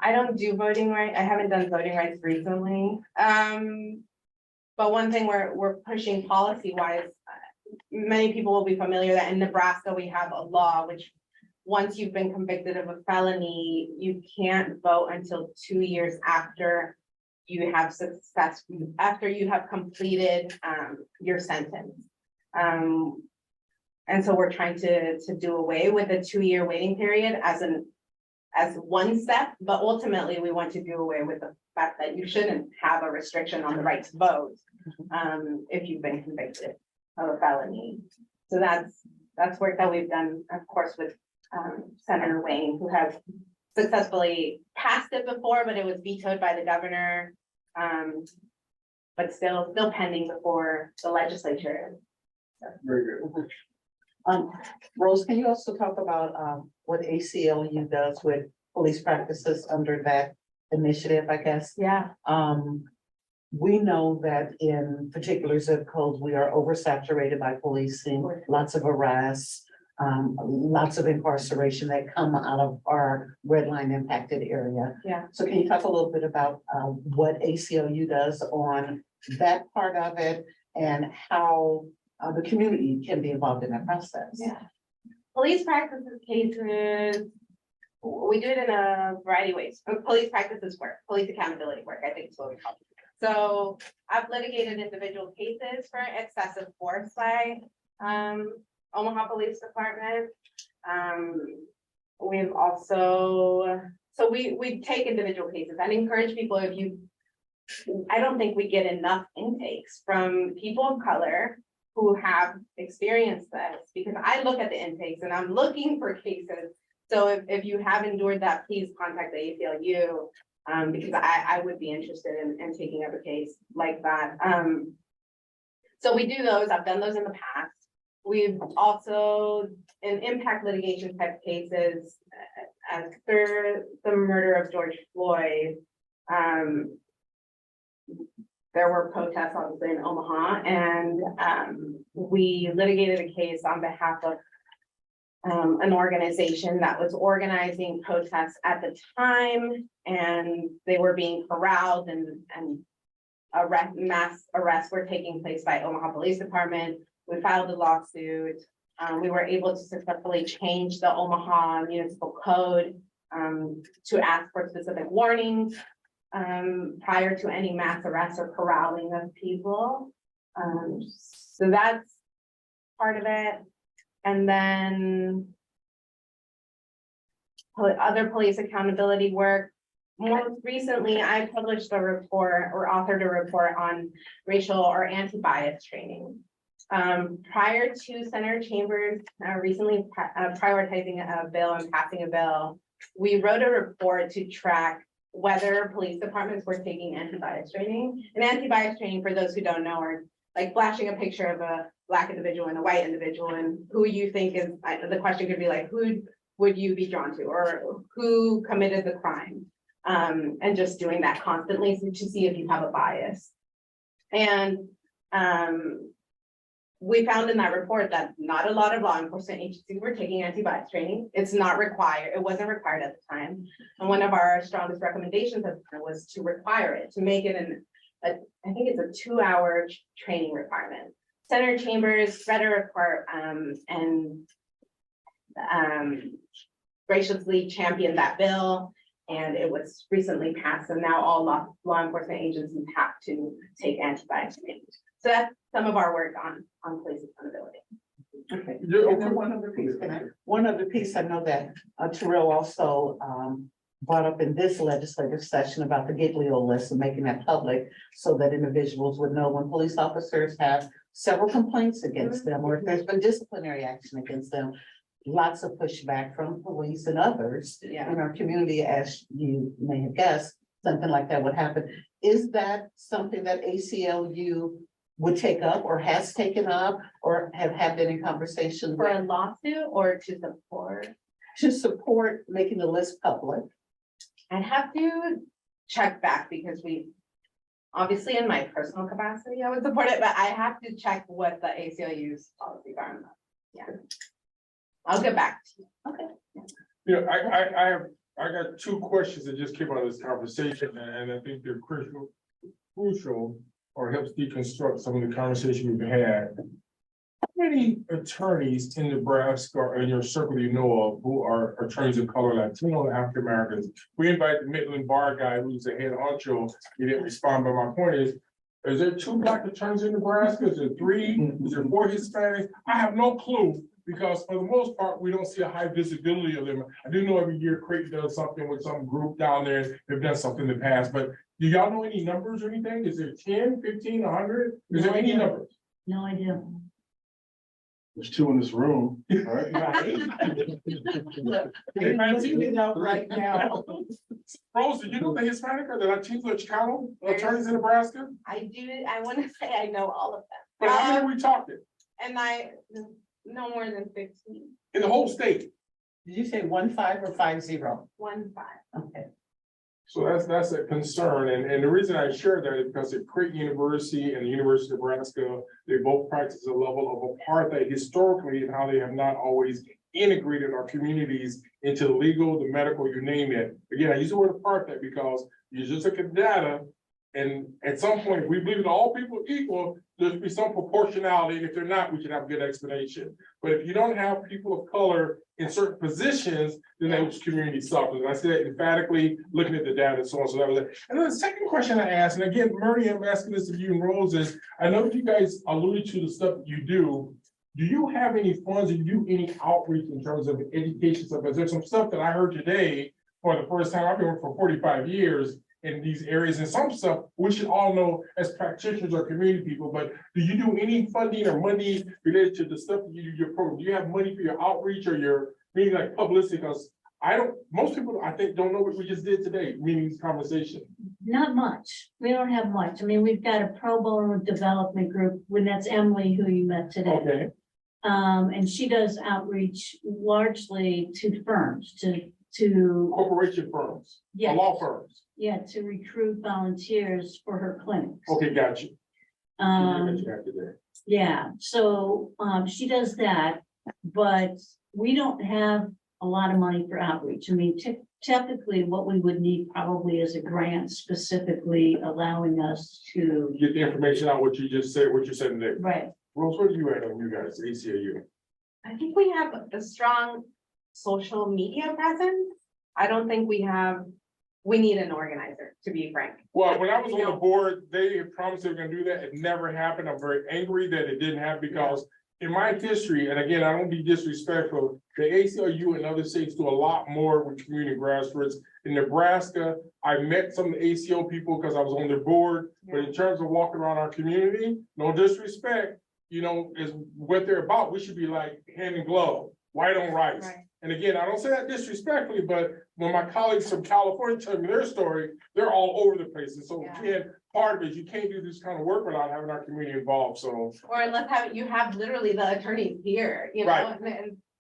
Speaker 6: I don't do voting rights. I haven't done voting rights recently. But one thing we're pushing policy wise, many people will be familiar that in Nebraska, we have a law which once you've been convicted of a felony, you can't vote until 2 years after you have after you have completed your sentence. And so we're trying to do away with the 2-year waiting period as one step, but ultimately we want to do away with the fact that you shouldn't have a restriction on the right to vote if you've been convicted of a felony. So that's work that we've done, of course, with Senator Wayne, who has successfully passed it before, but it was vetoed by the governor. But still pending before the legislature.
Speaker 1: Very good.
Speaker 2: Rose, can you also talk about, what ACLU does with police practices under that initiative, I guess?
Speaker 6: Yeah.
Speaker 2: We know that in particular zip codes, we are oversaturated by policing, lots of arrests, lots of incarceration that come out of our red line impacted area.
Speaker 6: Yeah.
Speaker 2: So can you talk a little bit about, what ACLU does on that part of it and how, the community can be involved in that process?
Speaker 6: Yeah. Police practices cases, we do it in a variety of ways. Police practices work, police accountability work, I think is what we call it. So I've litigated individual cases for excessive force by Omaha Police Department. We've also, so we take individual cases and encourage people I don't think we get enough intakes from people of color who have experienced this, because I look at the intakes and I'm looking for cases. So if you have endured that, please contact the ACLU, because I would be interested in taking up a case like that. So we do those, I've done those in the past. We've also, in impact litigation type cases, after the murder of George Floyd, there were protests obviously in Omaha, and we litigated a case on behalf of an organization that was organizing protests at the time, and they were being corralled and mass arrests were taking place by Omaha Police Department. We filed a lawsuit. We were able to successfully change the Omaha Municipal Code to ask for specific warnings prior to any mass arrests or corralling of people. So that's part of it. And then other police accountability work. Most recently, I published a report or authored a report on racial or anti-bias training. Prior to Senator Chambers recently prioritizing a bill and passing a bill, we wrote a report to track whether police departments were taking anti-bias training. And anti-bias training, for those who don't know, are like flashing a picture of a Black individual and a white individual, and who you think is, the question could be like, who would you be drawn to, or who committed the crime? And just doing that constantly to see if you have a bias. And we found in that report that not a lot of law enforcement agencies were taking anti-bias training. It's not required. It wasn't required at the time. And one of our strongest recommendations was to require it, to make it I think it's a 2-hour training requirement. Senator Chambers read a report and graciously championed that bill, and it was recently passed. And now all law enforcement agencies have to take anti-bias training. So that's some of our work on police accountability.
Speaker 2: Okay.
Speaker 1: Yeah,
Speaker 2: And then one other piece, I know that Terrell also brought up in this legislative session about the Giglio list and making that public so that individuals would know when police officers have several complaints against them, or if there's been disciplinary action against them. Lots of pushback from police and others in our community, as you may have guessed, something like that would happen. Is that something that ACLU would take up or has taken up or have had any conversations
Speaker 6: For a
Speaker 2: with,
Speaker 6: lawsuit or to support?
Speaker 2: to support making the list public?
Speaker 6: I'd have to check back, because obviously in my personal capacity, I would support it, but I have to check what the ACLU's policies are on that. Yeah. I'll get back to you. Okay.
Speaker 1: You know, I got 2 questions that just came out of this conversation, and I think they're crucial or helps deconstruct some of the conversation we've had. How many attorneys in Nebraska or in your circle you know of who are attorneys of color, Latino and African Americans? We invite the Midland Bar guy who's the head honcho. He didn't respond, but my point is there 2 Black attorneys in Nebraska? Is there 3? Is there 4 Hispanics? I have no clue, because for the most part, we don't see a high visibility of them. I do know every year Creighton does something with some group down there. They've done something in the past, but do y'all know any numbers or anything? Is there 10, 15, 100? Is there any numbers?
Speaker 3: No idea.
Speaker 4: There's two in this room, right?
Speaker 2: Right? Look, they're looking it up right now.
Speaker 1: Rose, did you know the Hispanic or the Latino Chicano attorneys in Nebraska?
Speaker 6: I want to say I know all of them.
Speaker 1: But how many are we talking?
Speaker 6: And no more than 15,
Speaker 1: In the whole state?
Speaker 2: Did you say 15 or 50?
Speaker 6: 15.
Speaker 2: Okay.
Speaker 1: So that's a concern, and the reason I share that is because at Creighton University and the University of Nebraska, they both practice a level of apartheid historically and how they have not always integrated our communities into the legal, the medical, you name it. Again, I use the word apartheid because you just look at data, and at some point, if we believe that all people are equal, there should be some proportionality, and if they're not, we should have a good explanation. But if you don't have people of color in certain positions, then those communities suffer. And I say that emphatically, looking at the data and so on, so that was it. And then the second question I asked, and again, Murray, I'm asking this of you and Rose, is I know that you guys alluded to the stuff that you do. Do you have any funds, or do you do any outreach in terms of education stuff? Because there's some stuff that I heard today for the first time. I've been working for 45 years in these areas, and some stuff we should all know as practitioners or community people, but do you do any funding or money related to the stuff that you do your program? Do you have money for your outreach or your, meaning like publicity? Because most people I think don't know what we just did today, meaning this conversation.
Speaker 3: Not much. We don't have much. I mean, we've got a pro bono development group, when that's Emily, who you met today.
Speaker 1: Okay,
Speaker 3: And she does outreach largely to firms, to,
Speaker 1: corporation firms,
Speaker 3: yeah,
Speaker 1: law firms.
Speaker 3: yeah, to recruit volunteers for her clinics.
Speaker 1: Okay, got you.
Speaker 3: Yeah, so, she does that, but we don't have a lot of money for outreach. I mean, typically what we would need probably is a grant specifically allowing us to,
Speaker 1: Get the information out, what you just said, what you said today.
Speaker 3: right,
Speaker 1: Rose, where do you at on you guys, ACLU?
Speaker 6: I think we have a strong social media presence. I don't think we need an organizer, to be frank.
Speaker 1: Well, when I was on the
Speaker 6: No.
Speaker 1: board, they had promised they were gonna do that. It never happened. I'm very angry that it didn't happen because in my history, and again, I don't be disrespectful, the ACLU and other states do a lot more with community grassroots. In Nebraska, I met some of the ACO people because I was on their board, but in terms of walking around our community, no disrespect, is what they're about. We should be like hand in glove, white on rice.
Speaker 6: Right.
Speaker 1: And again, I don't say that disrespectfully, but when my colleagues from California tell me their story, they're all over the place. And so
Speaker 6: Yeah.
Speaker 1: again, part of it is you can't do this kind of work without having our community involved. So
Speaker 6: Or unless you have literally the attorneys here,
Speaker 1: Right.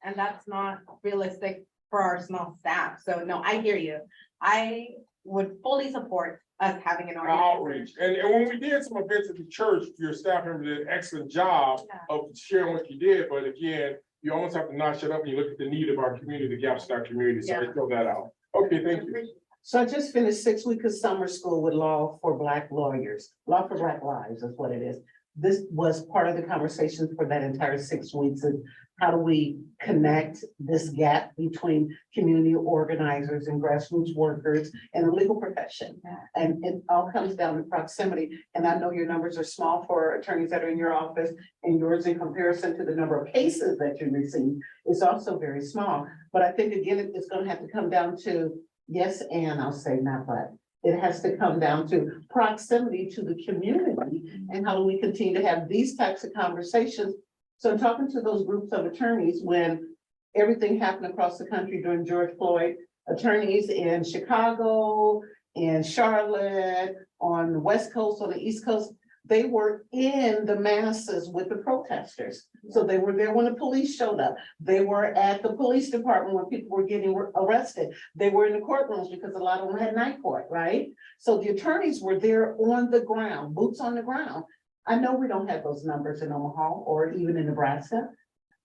Speaker 6: and that's not realistic for our small staff. So no, I hear you. I would fully support us having an
Speaker 1: our
Speaker 6: organizer.
Speaker 1: outreach. And when we did some events at the church, your staff member did an excellent job
Speaker 6: Yeah.
Speaker 1: of sharing what you did. But again, you almost have to notch it up and you look at the need of our community, the gaps in our community. So I
Speaker 6: Yeah.
Speaker 1: throw that out. Okay, thank you.
Speaker 2: So I just finished 6 weeks of summer school with Law for Black Lawyers, Law for Black Lives is what it is. This was part of the conversation for that entire 6 weeks, and how do we connect this gap between community organizers and grassroots workers and the legal profession?
Speaker 6: Yeah.
Speaker 2: And it all comes down to proximity, and I know your numbers are small for attorneys that are in your office, and yours in comparison to the number of cases that you receive is also very small. But I think again, it's gonna have to come down to, yes, and I'll say not but. It has to come down to proximity to the community, and how do we continue to have these types of conversations? So talking to those groups of attorneys, when everything happened across the country during George Floyd, attorneys in Chicago, in Charlotte, on the West Coast, on the East Coast, they were in the masses with the protesters. So they were there when the police showed up. They were at the police department when people were getting arrested. They were in the courtrooms because a lot of them had night court, right? So the attorneys were there on the ground, boots on the ground. I know we don't have those numbers in Omaha or even in Nebraska,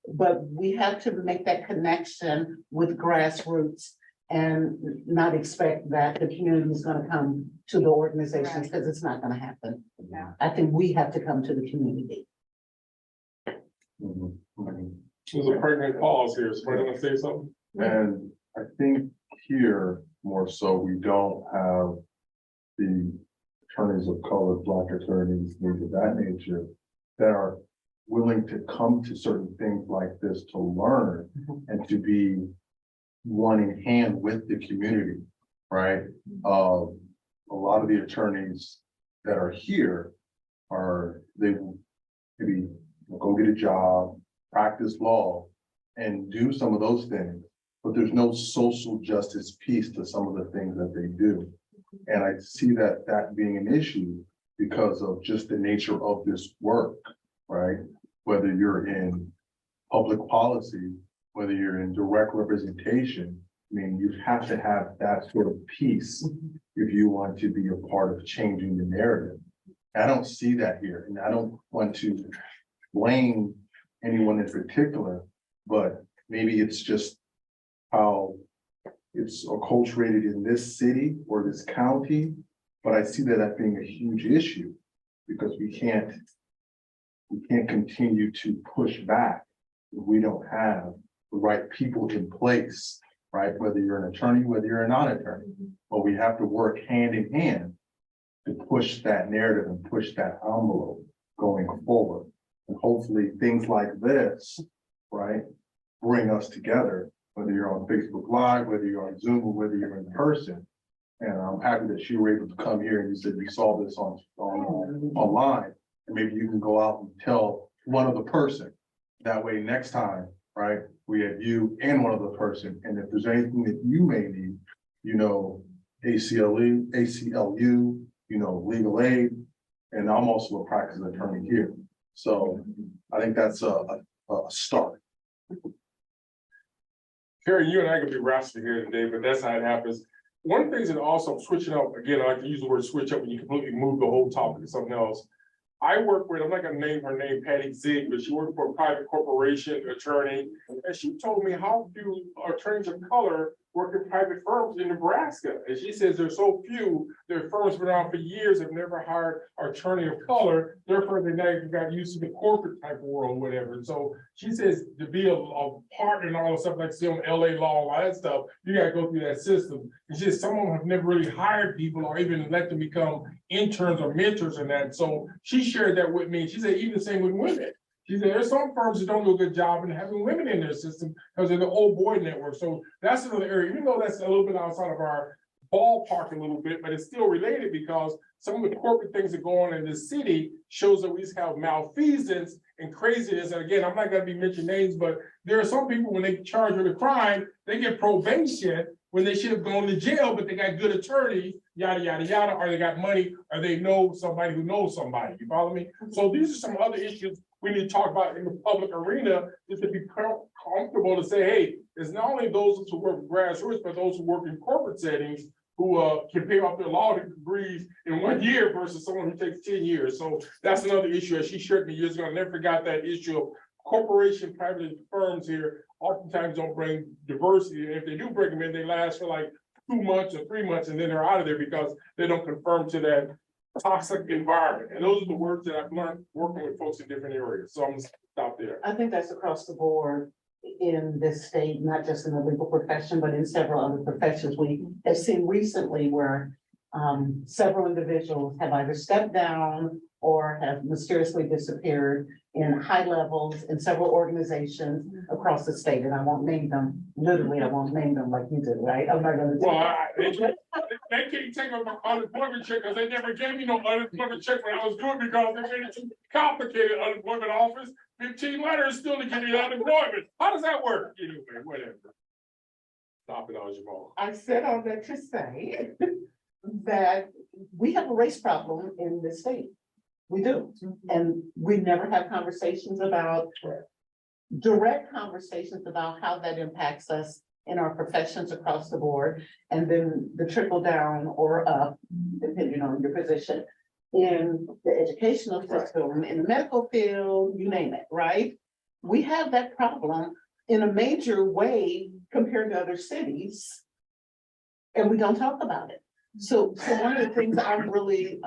Speaker 2: but we have to make that connection with grassroots and not expect that the community is gonna come to the organizations, because it's not gonna happen.
Speaker 6: Yeah.
Speaker 2: I think we have to come to the community.
Speaker 1: There's a pregnant pause here. Somebody want to say something?
Speaker 4: And I think here, more so, we don't have the attorneys of color, Black attorneys, things of that nature, that are willing to come to certain things like this to learn and to be one in hand with the community, right? A lot of the attorneys that are here they will maybe go get a job, practice law and do some of those things, but there's no social justice piece to some of the things that they do. And I see that being an issue because of just the nature of this work, right? Whether you're in public policy, whether you're in direct representation, I mean, you have to have that sort of piece if you want to be a part of changing the narrative. I don't see that here, and I don't want to blame anyone in particular, but maybe it's just how it's acculturated in this city or this county. But I see that being a huge issue because we can't continue to push back if we don't have the right people in place, right? Whether you're an attorney, whether you're a non-attorney, but we have to work hand in hand to push that narrative and push that envelope going forward. And hopefully things like this, right, bring us together, whether you're on Facebook Live, whether you're on Zoom, or whether you're in person. And I'm happy that you were able to come here and you said you saw this on online. And maybe you can go out and tell one other person. That way, next time, right, we have you and one other person. And if there's anything that you may need, you know, ACLU, you know, legal aid, and I'm also a practice attorney here. So I think that's a start.
Speaker 1: Terry, you and I could be wrestling here today, but that's how it happens. One of the things that also switching up, again, I like to use the word switch up when you completely move the whole topic to something else. I work with, I'm not gonna name her name, Patty Zig, but she worked for a private corporation attorney. And she told me how few attorneys of color work in private firms in Nebraska. And she says there's so few, their firms been around for years, have never hired an attorney of color. Therefore, they never got used to the corporate type of world, whatever. And so she says to be a partner and all the stuff like see on LA law, all that stuff, you gotta go through that system. And she says some of them have never really hired people or even let them become interns or mentors in that. So she shared that with me. She said even the same with women. She said there's some firms that don't do a good job in having women in their system because of the old boy network. So that's another area, even though that's a little bit outside of our ballpark a little bit, but it's still related because some of the corporate things that go on in this city shows that we just have malfeasance and craziness. And again, I'm not gonna be mentioning names, but there are some people when they charge with a crime, they get probation when they should have gone to jail, but they got good attorneys, yada, yada, yada, or they got money, or they know somebody who knows somebody. You follow me? So these are some other issues we need to talk about in the public arena, just to be comfortable to say, hey, it's not only those who work grassroots, but those who work in corporate settings who can pay off their law degrees in 1 year versus someone who takes 10 years. So that's another issue. As she shared me years ago, I never forgot that issue of corporation private firms here oftentimes don't bring diversity. And if they do bring them in, they last for like 2 months or 3 months and then they're out of there because they don't conform to that toxic environment. And those are the words that I've learned working with folks in different areas. So I'm gonna stop there.
Speaker 2: I think that's across the board in this state, not just in the legal profession, but in several other professions. We have seen recently where several individuals have either stepped down or have mysteriously disappeared in high levels in several organizations across the state. And I won't name them, literally, I won't name them like you did, right? I'm not gonna.
Speaker 1: Well, they can't take an unemployment check because they never gave me no unemployment check when I was doing it because they made it too complicated unemployment office. 15 letters still to get the unemployment. How does that work? Anyway, whatever. Stop it, Jamal.
Speaker 2: I said all that to say that we have a race problem in this state. We do. And we never have conversations about, direct conversations about how that impacts us in our professions across the board. And then the trickle down or up, depending on your position, in the educational system, in the medical field, you name it, right? We have that problem in a major way compared to other cities. And we don't talk about it. So one of the things I'm really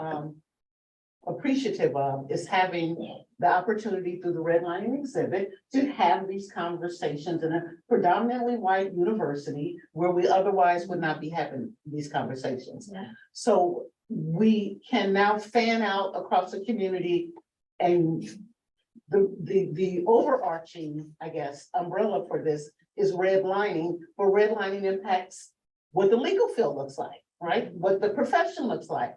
Speaker 2: appreciative of is having the opportunity through the redlining exhibit to have these conversations in a predominantly white university where we otherwise would not be having these conversations.
Speaker 3: Yeah.
Speaker 2: So we can now fan out across the community, and the overarching, I guess, umbrella for this is redlining, but redlining impacts what the legal field looks like, right? What the profession looks like.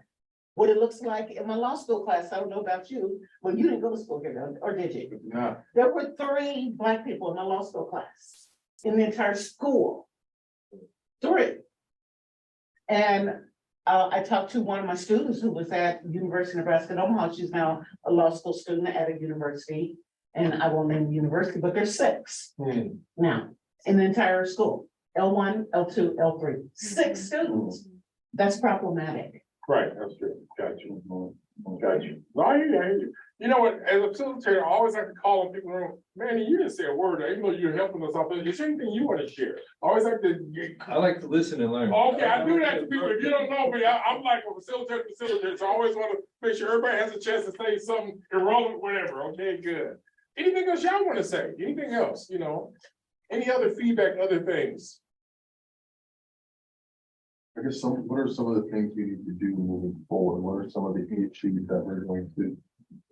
Speaker 2: what it looks like in my law school class. I don't know about you, well, you didn't go to school here, or did you?
Speaker 1: Nah,
Speaker 2: There were 3 Black people in my law school class, in the entire school. 3. And I talked to one of my students who was at University of Nebraska in Omaha. She's now a law school student at a university. And I won't name the university, but there's 6 now in the entire school. L1, L2, L3, 6 students. That's problematic.
Speaker 1: right, that's true, got you. Got you. No, I hear you, I hear you. You know what, as a facilitator, I always like to call on people, around, Manny, you didn't say a word, even though you're helping us out there. Is there anything you want to share? I always like to get.
Speaker 8: I like to listen and learn.
Speaker 1: Okay, I do that to people. If you don't know me, I'm like a facilitator, so I always want to make sure everybody has a chance to say something irrelevant, whatever. Okay, good. Anything else y'all want to say? Anything else, you know? Any other feedback, other things?
Speaker 4: I guess what are some of the things we need to do moving forward? What are some of the issues that we're going to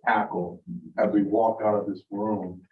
Speaker 4: tackle as we walk out of this room?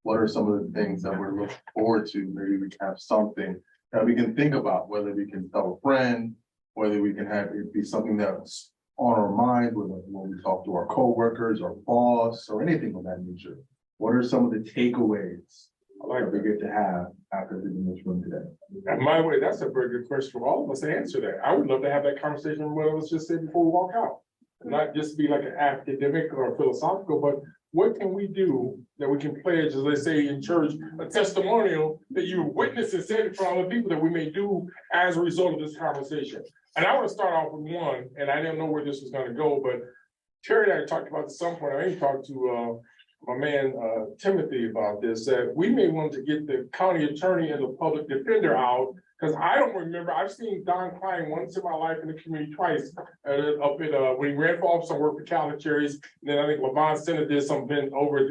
Speaker 4: What are some of the things that we're looking forward to? Maybe we can have something that we can think about, whether we can tell a friend, whether we can have it be something that's on our mind when we talk to our coworkers, our boss, or anything of that nature. What are some of the takeaways that we get to have after leaving this room today?
Speaker 1: And my way, that's a very good question for all of us to answer that. I would love to have that conversation with us just say before we walk out. Not just be like an academic or philosophical, but what can we do that we can pledge, as they say in church, a testimonial that you witnessed and said in front of other people that we may do as a result of this conversation. And I want to start off with one, and I didn't know where this was going to go, but Terry and I talked about at some point. I even talked to my man Timothy about this, that we may want to get the county attorney and the public defender out, because I don't remember, I've seen Don Klein once in my life in the community twice, up at when he ran for office, I worked for Catholic Charities, and then I think Levon Center did something over at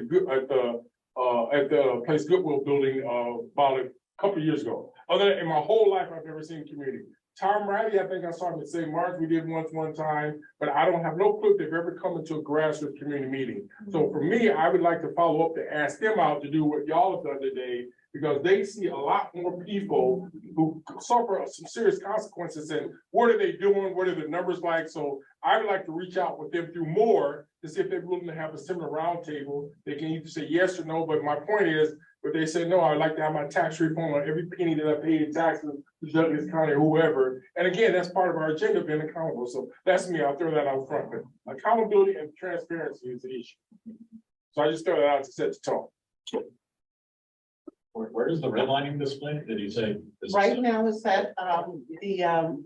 Speaker 1: the place Goodwill building about a couple of years ago. Other than in my whole life, I've never seen community. Tom Riley, I think I saw him at St. Mark's, we did one time, but I don't have no clue if they've ever come into a grassroots community meeting. So for me, I would like to follow up to ask them out to do what y'all have done today, because they see a lot more people who suffer some serious consequences, and what are they doing? What are the numbers like? So I would like to reach out with them through more to see if they're willing to have a similar roundtable. They can either say yes or no, but my point is, if they say no, I'd like to have my tax refund on every penny that I paid in taxes to Douglas County or whoever. And again, that's part of our agenda, being accountable. So that's me, I'll throw that out front, but accountability and transparency is the issue. So I just throw that out to set the tone.
Speaker 5: Where is the redlining display? Did you say? this is-
Speaker 2: Right now it's at the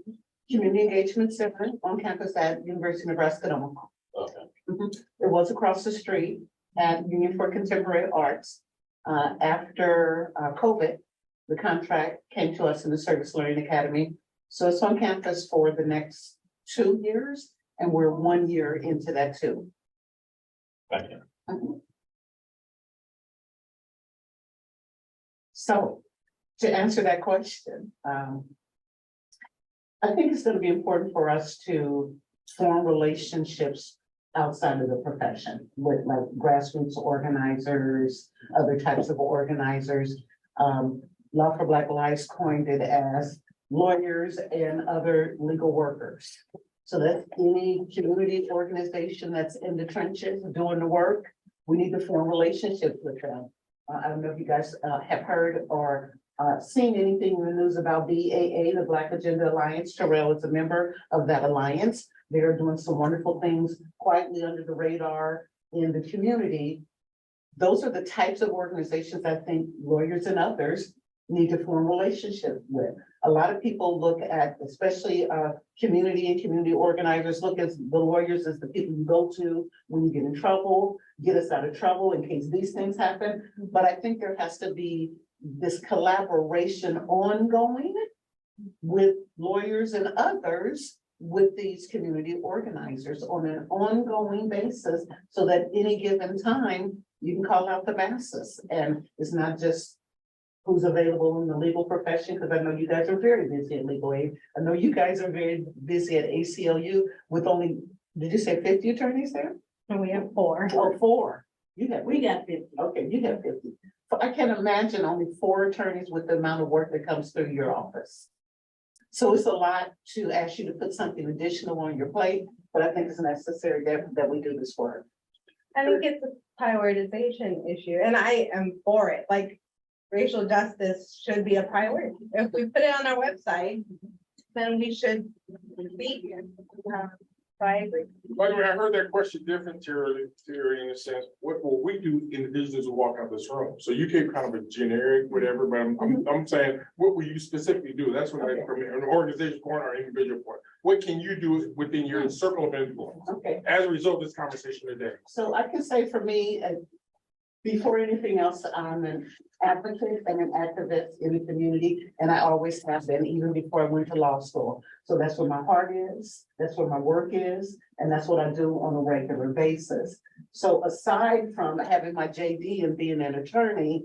Speaker 2: Community Engagement Center on campus at University of Nebraska in Omaha.
Speaker 5: Okay.
Speaker 2: It was across the street at Union for Contemporary Arts. After COVID, the contract came to us in the Service Learning Academy. So it's on campus for the next 2 years, and we're 1 year into that too.
Speaker 5: Thank you.
Speaker 2: So to answer that question, I think it's going to be important for us to form relationships outside of the profession with like grassroots organizers, other types of organizers. Law for Black Lives coined it as lawyers and other legal workers. So that any community organization that's in the trenches doing the work, we need to form relationships with them. I don't know if you guys have heard or seen anything in the news about BAA, the Black Agenda Alliance. Terrell is a member of that alliance. They're doing some wonderful things quietly under the radar in the community. Those are the types of organizations I think lawyers and others need to form relationships with. A lot of people look at, especially community and community organizers, look at the lawyers as the people you go to when you get in trouble, get us out of trouble in case these things happen. But I think there has to be this collaboration ongoing with lawyers and others with these community organizers on an ongoing basis, so that any given time you can call out the masses. And it's not just who's available in the legal profession, because I know you guys are very busy at Legal Aid. I know you guys are very busy at ACLU with only, did you say 50 attorneys there?
Speaker 3: And we have 4.
Speaker 2: Or 4? You have,
Speaker 3: We got 50.
Speaker 2: okay, you have 50. So I can imagine only 4 attorneys with the amount of work that comes through your office. So it's a lot to ask you to put something additional on your plate, but I think it's necessary that we do this work.
Speaker 6: I think it's a prioritization issue, and I am for it, like, racial justice should be a priority. If we put it on our website, then we should be. So I agree.
Speaker 1: By the way, I heard that question different, Terry, in a sense, what will we do individuals who walk out this room? So you gave kind of a generic, whatever, but I'm saying, what will you specifically do? That's what I, from an organization point or individual point. What can you do within your circle of influence
Speaker 2: Okay,
Speaker 1: as a result of this conversation today?
Speaker 2: so I can say for me, before anything else, I'm an advocate and an activist in the community, and I always have been, even before I went to law school. So that's where my heart is, that's where my work is, and that's what I do on a regular basis. So aside from having my JD and being an attorney,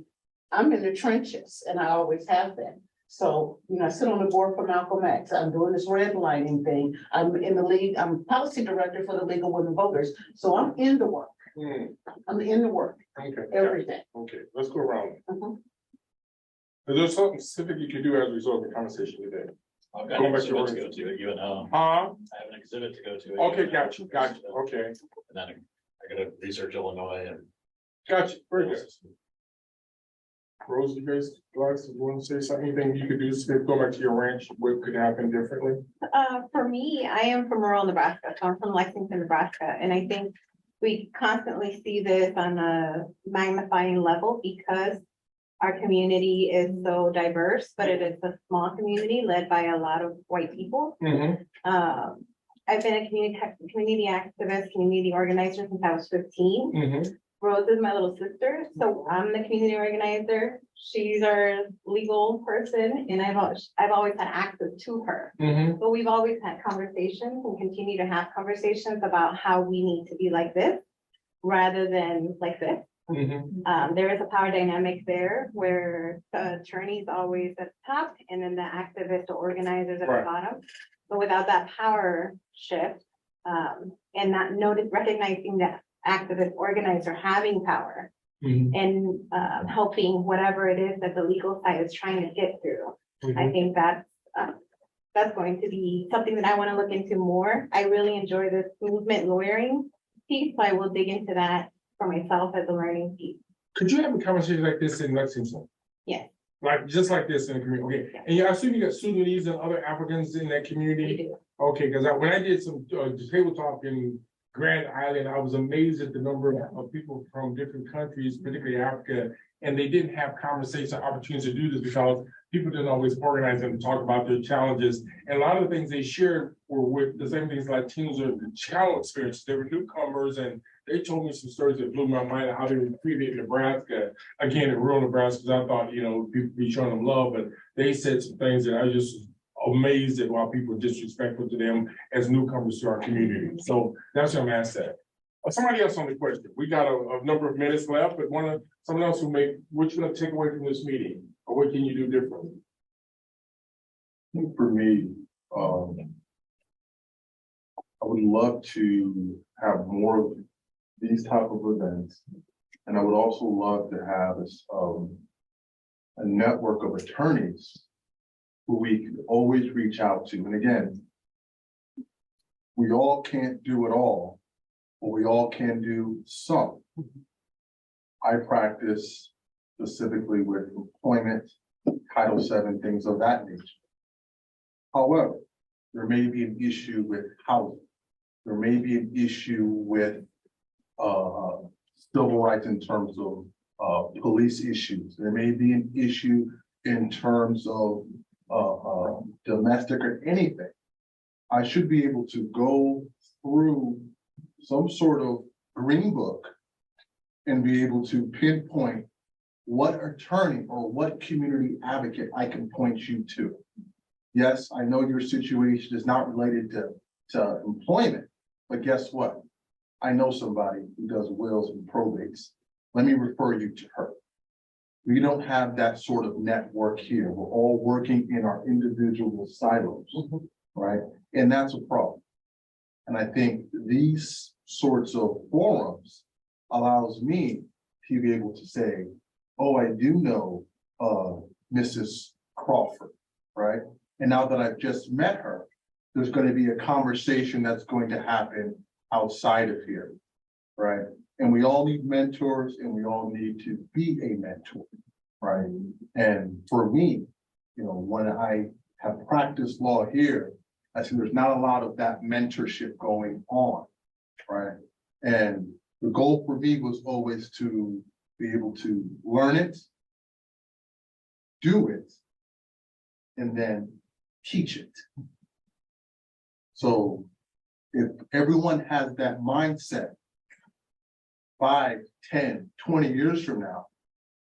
Speaker 2: I'm in the trenches, and I always have been. So, I sit on the board for Malcolm X. I'm doing this redlining thing. I'm in the league, I'm policy director for the League of Women Voters. So I'm in the work.
Speaker 1: Hmm,
Speaker 2: I'm in the work
Speaker 1: okay,
Speaker 2: every day.
Speaker 1: okay, let's go around.
Speaker 2: Mhm.
Speaker 1: Is there something specific you can do as a result of the conversation today?
Speaker 5: I've got
Speaker 1: Go
Speaker 5: an
Speaker 1: back to
Speaker 5: exhibit to
Speaker 1: your-
Speaker 5: go to at UNO.
Speaker 1: Huh?
Speaker 5: I have an exhibit to go to. at
Speaker 1: Okay,
Speaker 5: UNO.
Speaker 1: got you, okay,
Speaker 5: And then I gotta research Illinois and.
Speaker 1: got you, very good. Rose, you guys, Alex, you want to say something, anything you could do, to go back to your ranch, what could happen differently?
Speaker 6: For me, I am from rural Nebraska, so I'm from Lexington, Nebraska, and I think we constantly see this on a magnifying level because our community is so diverse, but it is a small community led by a lot of white people. I've been a community activist, community organizer since I was 15. Rose is my little sister, so I'm the community organizer. She's our legal person, and I've always had access to her. But we've always had conversations and continue to have conversations about how we need to be like this rather than like this. There is a power dynamic there where the attorney's always at the top and then the activists or organizers at the
Speaker 1: Right.
Speaker 6: bottom. But without that power shift, and not recognizing that activist organizer having power and helping whatever it is that the legal side is trying to get through. I think that's going to be something that I want to look into more. I really enjoy this movement lawyering piece, so I will dig into that for myself as a learning piece.
Speaker 1: Could you have a conversation like this in Lexington?
Speaker 6: Yes.
Speaker 1: Like, just like this in the community, okay, and I assume you got Sudanese and other Africans in that
Speaker 6: We
Speaker 1: community?
Speaker 6: do.
Speaker 1: Okay, because when I did some table talk in Grand Island, I was amazed at the number of people from different countries, particularly Africa. And they didn't have conversation opportunities to do this because people didn't always organize them to talk about their challenges. And a lot of the things they shared were with the same things Latinos or challenge experiences. They were newcomers and they told me some stories that blew my mind, how they were treated in Nebraska, again, in rural Nebraska, because I thought, people be showing them love, but they said some things that I just amazed at why people are disrespectful to them as newcomers to our community. So that's what I'm asked that. Somebody else on the question. We got a number of minutes left, but someone else what you gonna take away from this meeting? Or what can you do differently?
Speaker 4: I think for me, I would love to have more of these type of events. And I would also love to have a network of attorneys who we could always reach out to. And again, we all can't do it all, but we all can do some. I practice specifically with employment, Title VII, things of that nature. However, there may be an issue with housing. There may be an issue with civil rights in terms of police issues. There may be an issue in terms of domestic or anything. I should be able to go through some sort of green book and be able to pinpoint what attorney or what community advocate I can point you to. Yes, I know your situation is not related to employment, but guess what? I know somebody who does wills and probates. Let me refer you to her. We don't have that sort of network here. We're all working in our individual silos, right? And that's a problem. And I think these sorts of forums allows me to be able to say, oh, I do know Mrs. Crawford, right? And now that I've just met her, there's going to be a conversation that's going to happen outside of here, right? And we all need mentors and we all need to be a mentor, right? And for me, you know, when I have practiced law here, I see there's not a lot of that mentorship going on, right? And the goal for me was always to be able to learn it, do it, and then teach it. So if everyone has that mindset, 5, 10, 20 years from now,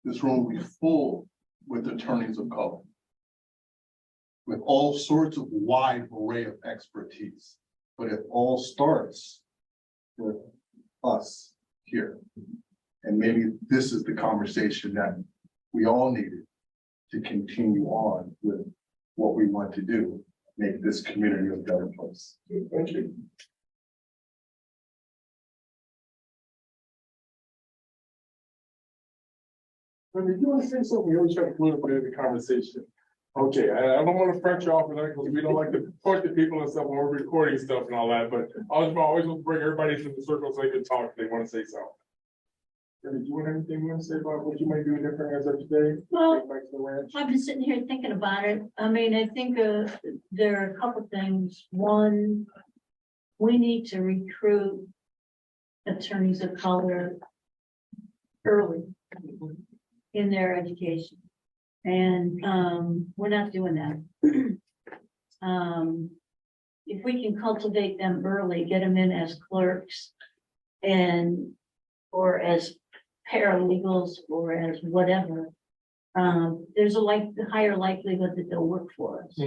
Speaker 4: this room will be full with attorneys of color, with all sorts of wide array of expertise. But it all starts with us here. And maybe this is the conversation that we all needed to continue on with what we want to do, make this community a better place.
Speaker 1: Thank you. Did you want to say something? We always try to include it in the conversation. Okay, I don't want to front you off with that because we don't like to point to people and stuff when we're recording stuff and all that, but I always want to bring everybody to the circle so they can talk if they want to say something. Did you want anything you want to say about what you might do different as of today?
Speaker 3: Well,
Speaker 1: Back to the ranch?
Speaker 3: I've been sitting here thinking about it. I mean, I think there are a couple things. One, we need to recruit attorneys of color early in their education. And we're not doing that. If we can cultivate them early, get them in as clerks and or as paralegals or as whatever, there's a higher likelihood that they'll work for us.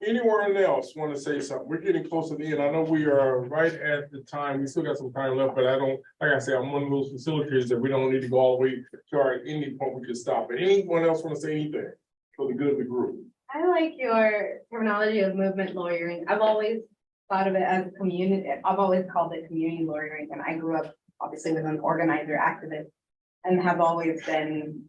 Speaker 1: Anyone else want to say something? We're getting close to the end. I know we are right at the time. We still got some time left, but I don't, like I say, I'm one of those facilitators that we don't need to go all the way to our any point we can stop. But anyone else want to say anything for the good of the group?
Speaker 6: I like your terminology of movement lawyering. I've always thought of it as a community. I've always called it community lawyering, and I grew up obviously with an organizer activist and have always been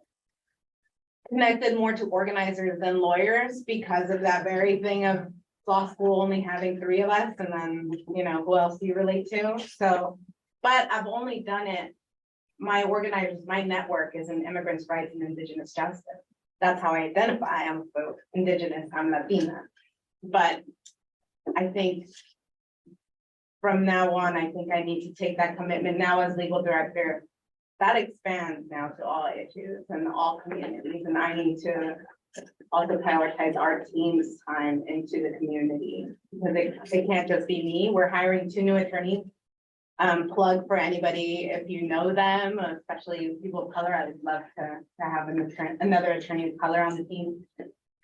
Speaker 6: connected more to organizers than lawyers because of that very thing of law school only having 3 of us, and then, you know, who else do you relate to? So, but I've only done it, my organizers, my network is in immigrants' rights and indigenous justice. That's how I identify. I'm both indigenous, I'm Latina. But I think from now on, I think I need to take that commitment now as legal director. That expands now to all issues and all communities, and I need to also prioritize our team's time into the community, because it can't just be me. We're hiring 2 new attorneys. Plug for anybody, if you know them, especially people of color, I would love to have another attorney of color on the team.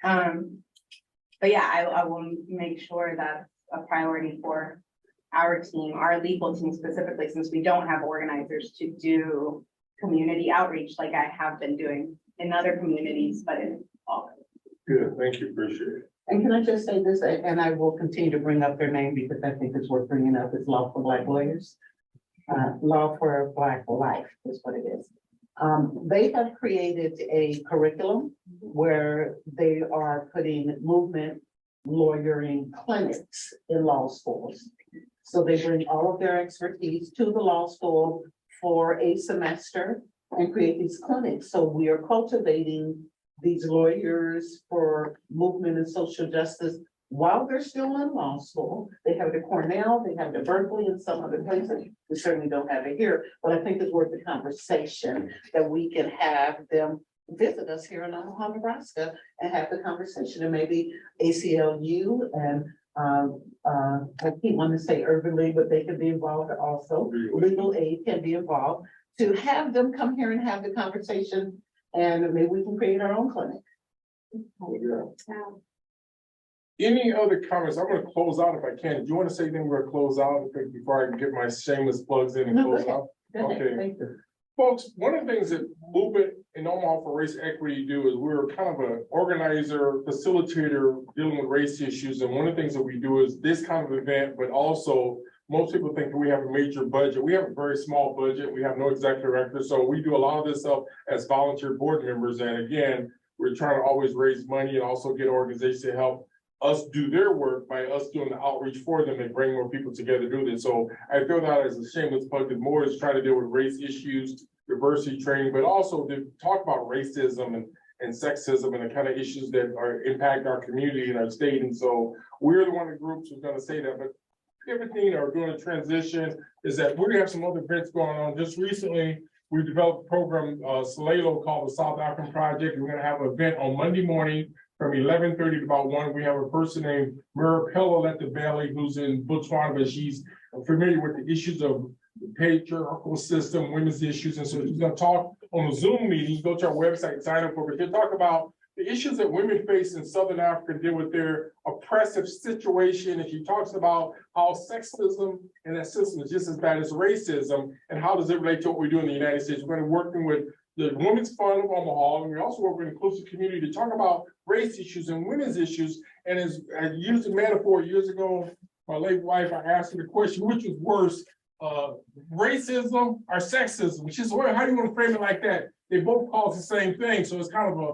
Speaker 6: But yeah, I will make sure that's a priority for our team, our legal team specifically, since we don't have organizers to do community outreach like I have been doing in other communities, but in all.
Speaker 1: Good, thank you, appreciate it.
Speaker 2: And can I just say this, and I will continue to bring up their name because I think it's worth bringing up, is Law for Black Lawyers. Law for Black Life is what it is. They have created a curriculum where they are putting movement lawyering clinics in law schools. So they bring all of their expertise to the law school for a semester and create these clinics. So we are cultivating these lawyers for movement and social justice while they're still in law school. They have it at Cornell, they have it at Berkeley and some other places. We certainly don't have it here, but I think it's worth the conversation that we can have them visit us here in Omaha, Nebraska, and have the conversation, and maybe ACLU and I keep wanting to say Urban League, but they can be involved also. Legal Aid can be involved, to have them come here and have the conversation, and maybe we can create our own clinic.
Speaker 1: Any other comments? I'm gonna close out if I can. Do you want to say anything? We're gonna close out before I can get my shameless plugs in and
Speaker 2: No,
Speaker 1: close
Speaker 2: go
Speaker 1: out.
Speaker 2: ahead.
Speaker 1: Okay.
Speaker 2: Thank you.
Speaker 1: Folks, one of the things that Movement in Omaha for Race Equity do is we're kind of an organizer, facilitator dealing with race issues. And one of the things that we do is this kind of event, but also most people think we have a major budget. We have a very small budget. We have no executive director. So we do a lot of this stuff as volunteer board members. And again, we're trying to always raise money and also get organizations to help us do their work by us doing the outreach for them and bring more people together to do this. So I feel that as a shameless plug, that more is trying to deal with race issues, diversity training, but also to talk about racism and sexism and the kind of issues that impact our community and our state. And so we're the one of the groups who's gonna say that, but everything or doing a transition is that we're gonna have some other events going on. Just recently, we developed a program, Salalo, called the South African Project. We're gonna have an event on Monday morning from 11:30 to about 1. We have a person named Mirapella Letabele, who's in Botswana, but she's familiar with the issues of the patriarchal system, women's issues. And so she's gonna talk on a Zoom meeting. Go to our website, sign up for it. She'll talk about the issues that women face in Southern Africa, deal with their oppressive situation. And she talks about how sexism in that system is just as bad as racism, and how does it relate to what we do in the United States. We're going to be working with the Women's Fund of Omaha, and we also work with Inclusive Community to talk about race issues and women's issues. And as I used a metaphor years ago, my late wife, I asked her the question, which was worse, racism or sexism? She said, well, how do you want to frame it like that? They both cause the same thing, so it's kind of a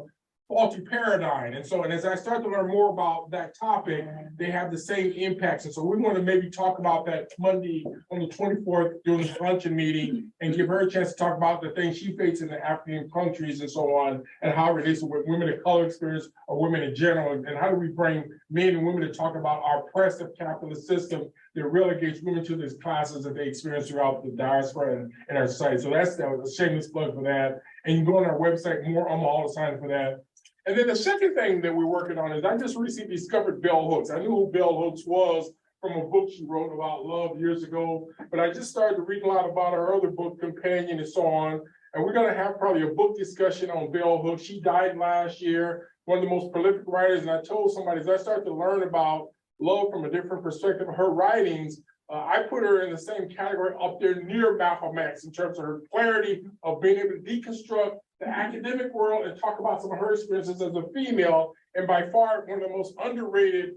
Speaker 1: faulty paradigm. And so, and as I start to learn more about that topic, they have the same impacts. And so we want to maybe talk about that Monday on the 24th during the luncheon meeting and give her a chance to talk about the things she faces in the African countries and so on, and how it relates with women of color experience or women in general. And how do we bring men and women to talk about our oppressive capitalist system that relegates women to these classes that they experience throughout the diaspora and our society. So that's a shameless plug for that. And you can go on our website, more Omaha, to sign up for that. And then the second thing that we're working on is I just recently discovered Bell Hooks. I knew who Bell Hooks was from a book she wrote about love years ago, but I just started to read a lot about her other book, Companion, and so on. And we're gonna have probably a book discussion on Bell Hooks. She died last year, one of the most prolific writers. And I told somebody, as I started to learn about love from a different perspective, her writings, I put her in the same category up there near Malcolm X in terms of her clarity of being able to deconstruct the academic world and talk about some of her experiences as a female, and by far one of the most underrated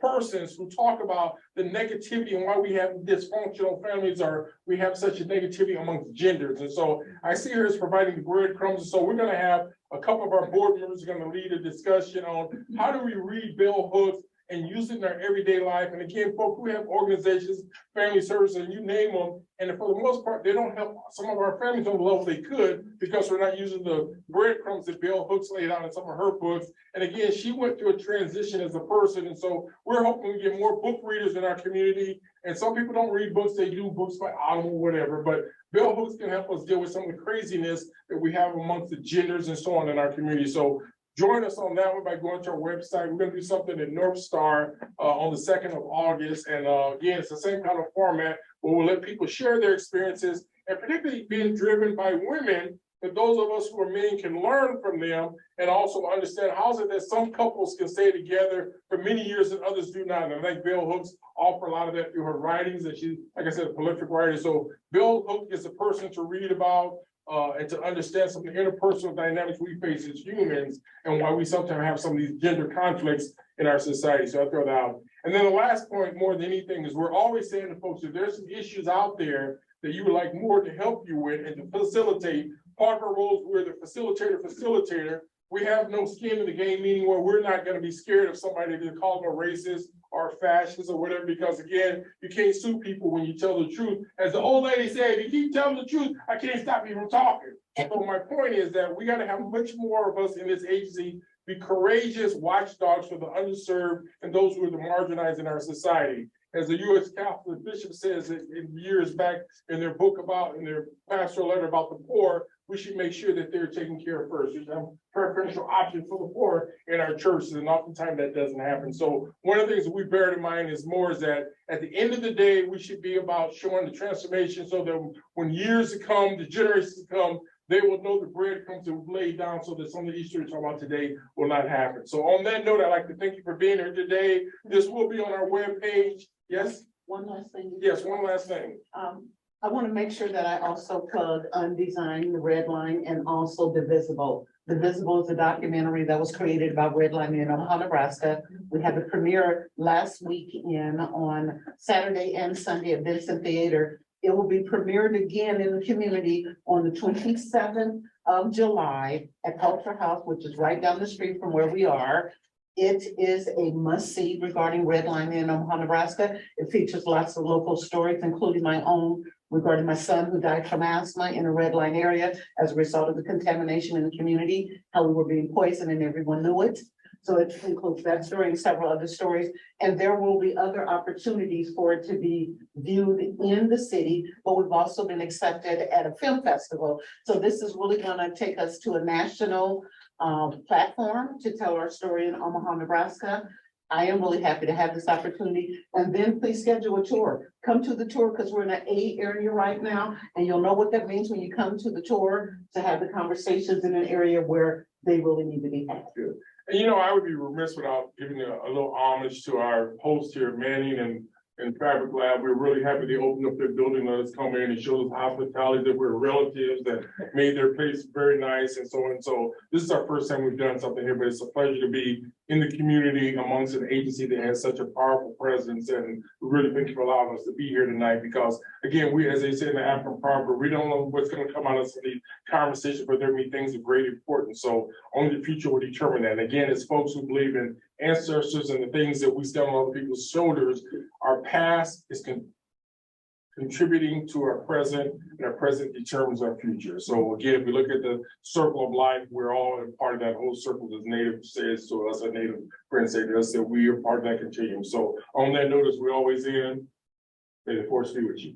Speaker 1: persons who talk about the negativity and why we have dysfunctional families, or we have such a negativity amongst genders. And so I see her as providing the breadcrumbs. And so we're going to have a couple of our board members are going to lead a discussion on how do we read Bell Hooks and use it in our everyday life. And again, folks, we have organizations, family services, and you name them. And for the most part, they don't help some of our families on the level they could, because we're not using the breadcrumbs that Bell Hooks laid out in some of her books. And again, she went through a transition as a person. And so we're hoping we get more book readers in our community. And some people don't read books, they do books by Audible, whatever. But Bell Hooks can help us deal with some of the craziness that we have amongst the genders and so on in our community. So join us on that one by going to our website. We're going to do something at North Star on the 2nd of August. And again, it's the same kind of format where we'll let people share their experiences, and particularly being driven by women, that those of us who are men can learn from them and also understand how is it that some couples can stay together for many years and others do not. And I think Bell Hooks offer a lot of that through her writings, and she, like I said, a prolific writer. So Bell Hooks is a person to read about and to understand some of the interpersonal dynamics we face as humans, and why we sometimes have some of these gender conflicts in our society. So I throw that out. And then the last point, more than anything, is we're always saying to folks, if there's some issues out there that you would like more to help you with and to facilitate, part of our roles, we're the facilitator. We have no skin in the game, meaning where we're not going to be scared of somebody to call them a racist or fascist or whatever, because again, you can't sue people when you tell the truth. As the old lady said, if you keep telling the truth, I can't stop you from talking. So my point is that we got to have much more of us in this agency be courageous watchdogs for the underserved and those who are the marginalized in our society. As the U.S. Catholic Bishop says in years back in their book in their pastoral letter about the poor, we should make sure that they're taken care of first. There's a preferential option for the poor in our churches, and oftentimes that doesn't happen. So one of the things that we bear in mind is that at the end of the day, we should be about showing the transformation, so that when years to come, the generations to come, they will know the breadcrumbs to lay down, so that some of the issues we're talking about today will not happen. So on that note, I'd like to thank you for being here today. This will be on our webpage. Yes?
Speaker 2: One last thing.
Speaker 1: Yes, one last thing.
Speaker 2: I want to make sure that I also plug Undesign, the Red Line, and also Divisible. Divisible is a documentary that was created by Red Line in Omaha, Nebraska. We had the premiere last weekend on Saturday and Sunday at Vincent Theater. It will be premiered again in the community on the 27th of July at Culture House, which is right down the street from where we are. It is a must-see regarding redlining in Omaha, Nebraska. It features lots of local stories, including my own regarding my son who died from asthma in a red line area as a result of the contamination in the community, how we were being poisoned and everyone knew it. So it includes that story and several other stories. And there will be other opportunities for it to be viewed in the city, but we've also been accepted at a film festival. So this is really gonna take us to a national platform to tell our story in Omaha, Nebraska. I am really happy to have this opportunity. And then please schedule a tour. Come to the tour because we're in an A area right now. And you'll know what that means when you come to the tour to have the conversations in an area where they really need to be had.
Speaker 1: And I would be remiss without giving a little homage to our host here, Manning and Fabric Lab. We're really happy they opened up their building, let us come in and show us hospitality, that we're relatives that made their place very nice and so on. So this is our first time we've done something here, but it's a pleasure to be in the community amongst an agency that has such a powerful presence. And we really thank you for allowing us to be here tonight because, again, we, as they say in the African proverb, we don't know what's going to come out of some of these conversations, but there will be things of great importance. So only the future will determine that. And again, it's folks who believe in ancestors and the things that we stand on other people's shoulders. Our past is contributing to our present, and our present determines our future. So again, if we look at the circle of life, we're all a part of that whole circle, as Native says to us, a Native friend say to us, that we are part of that continuum. So on that note, as we always end, may the force be with you.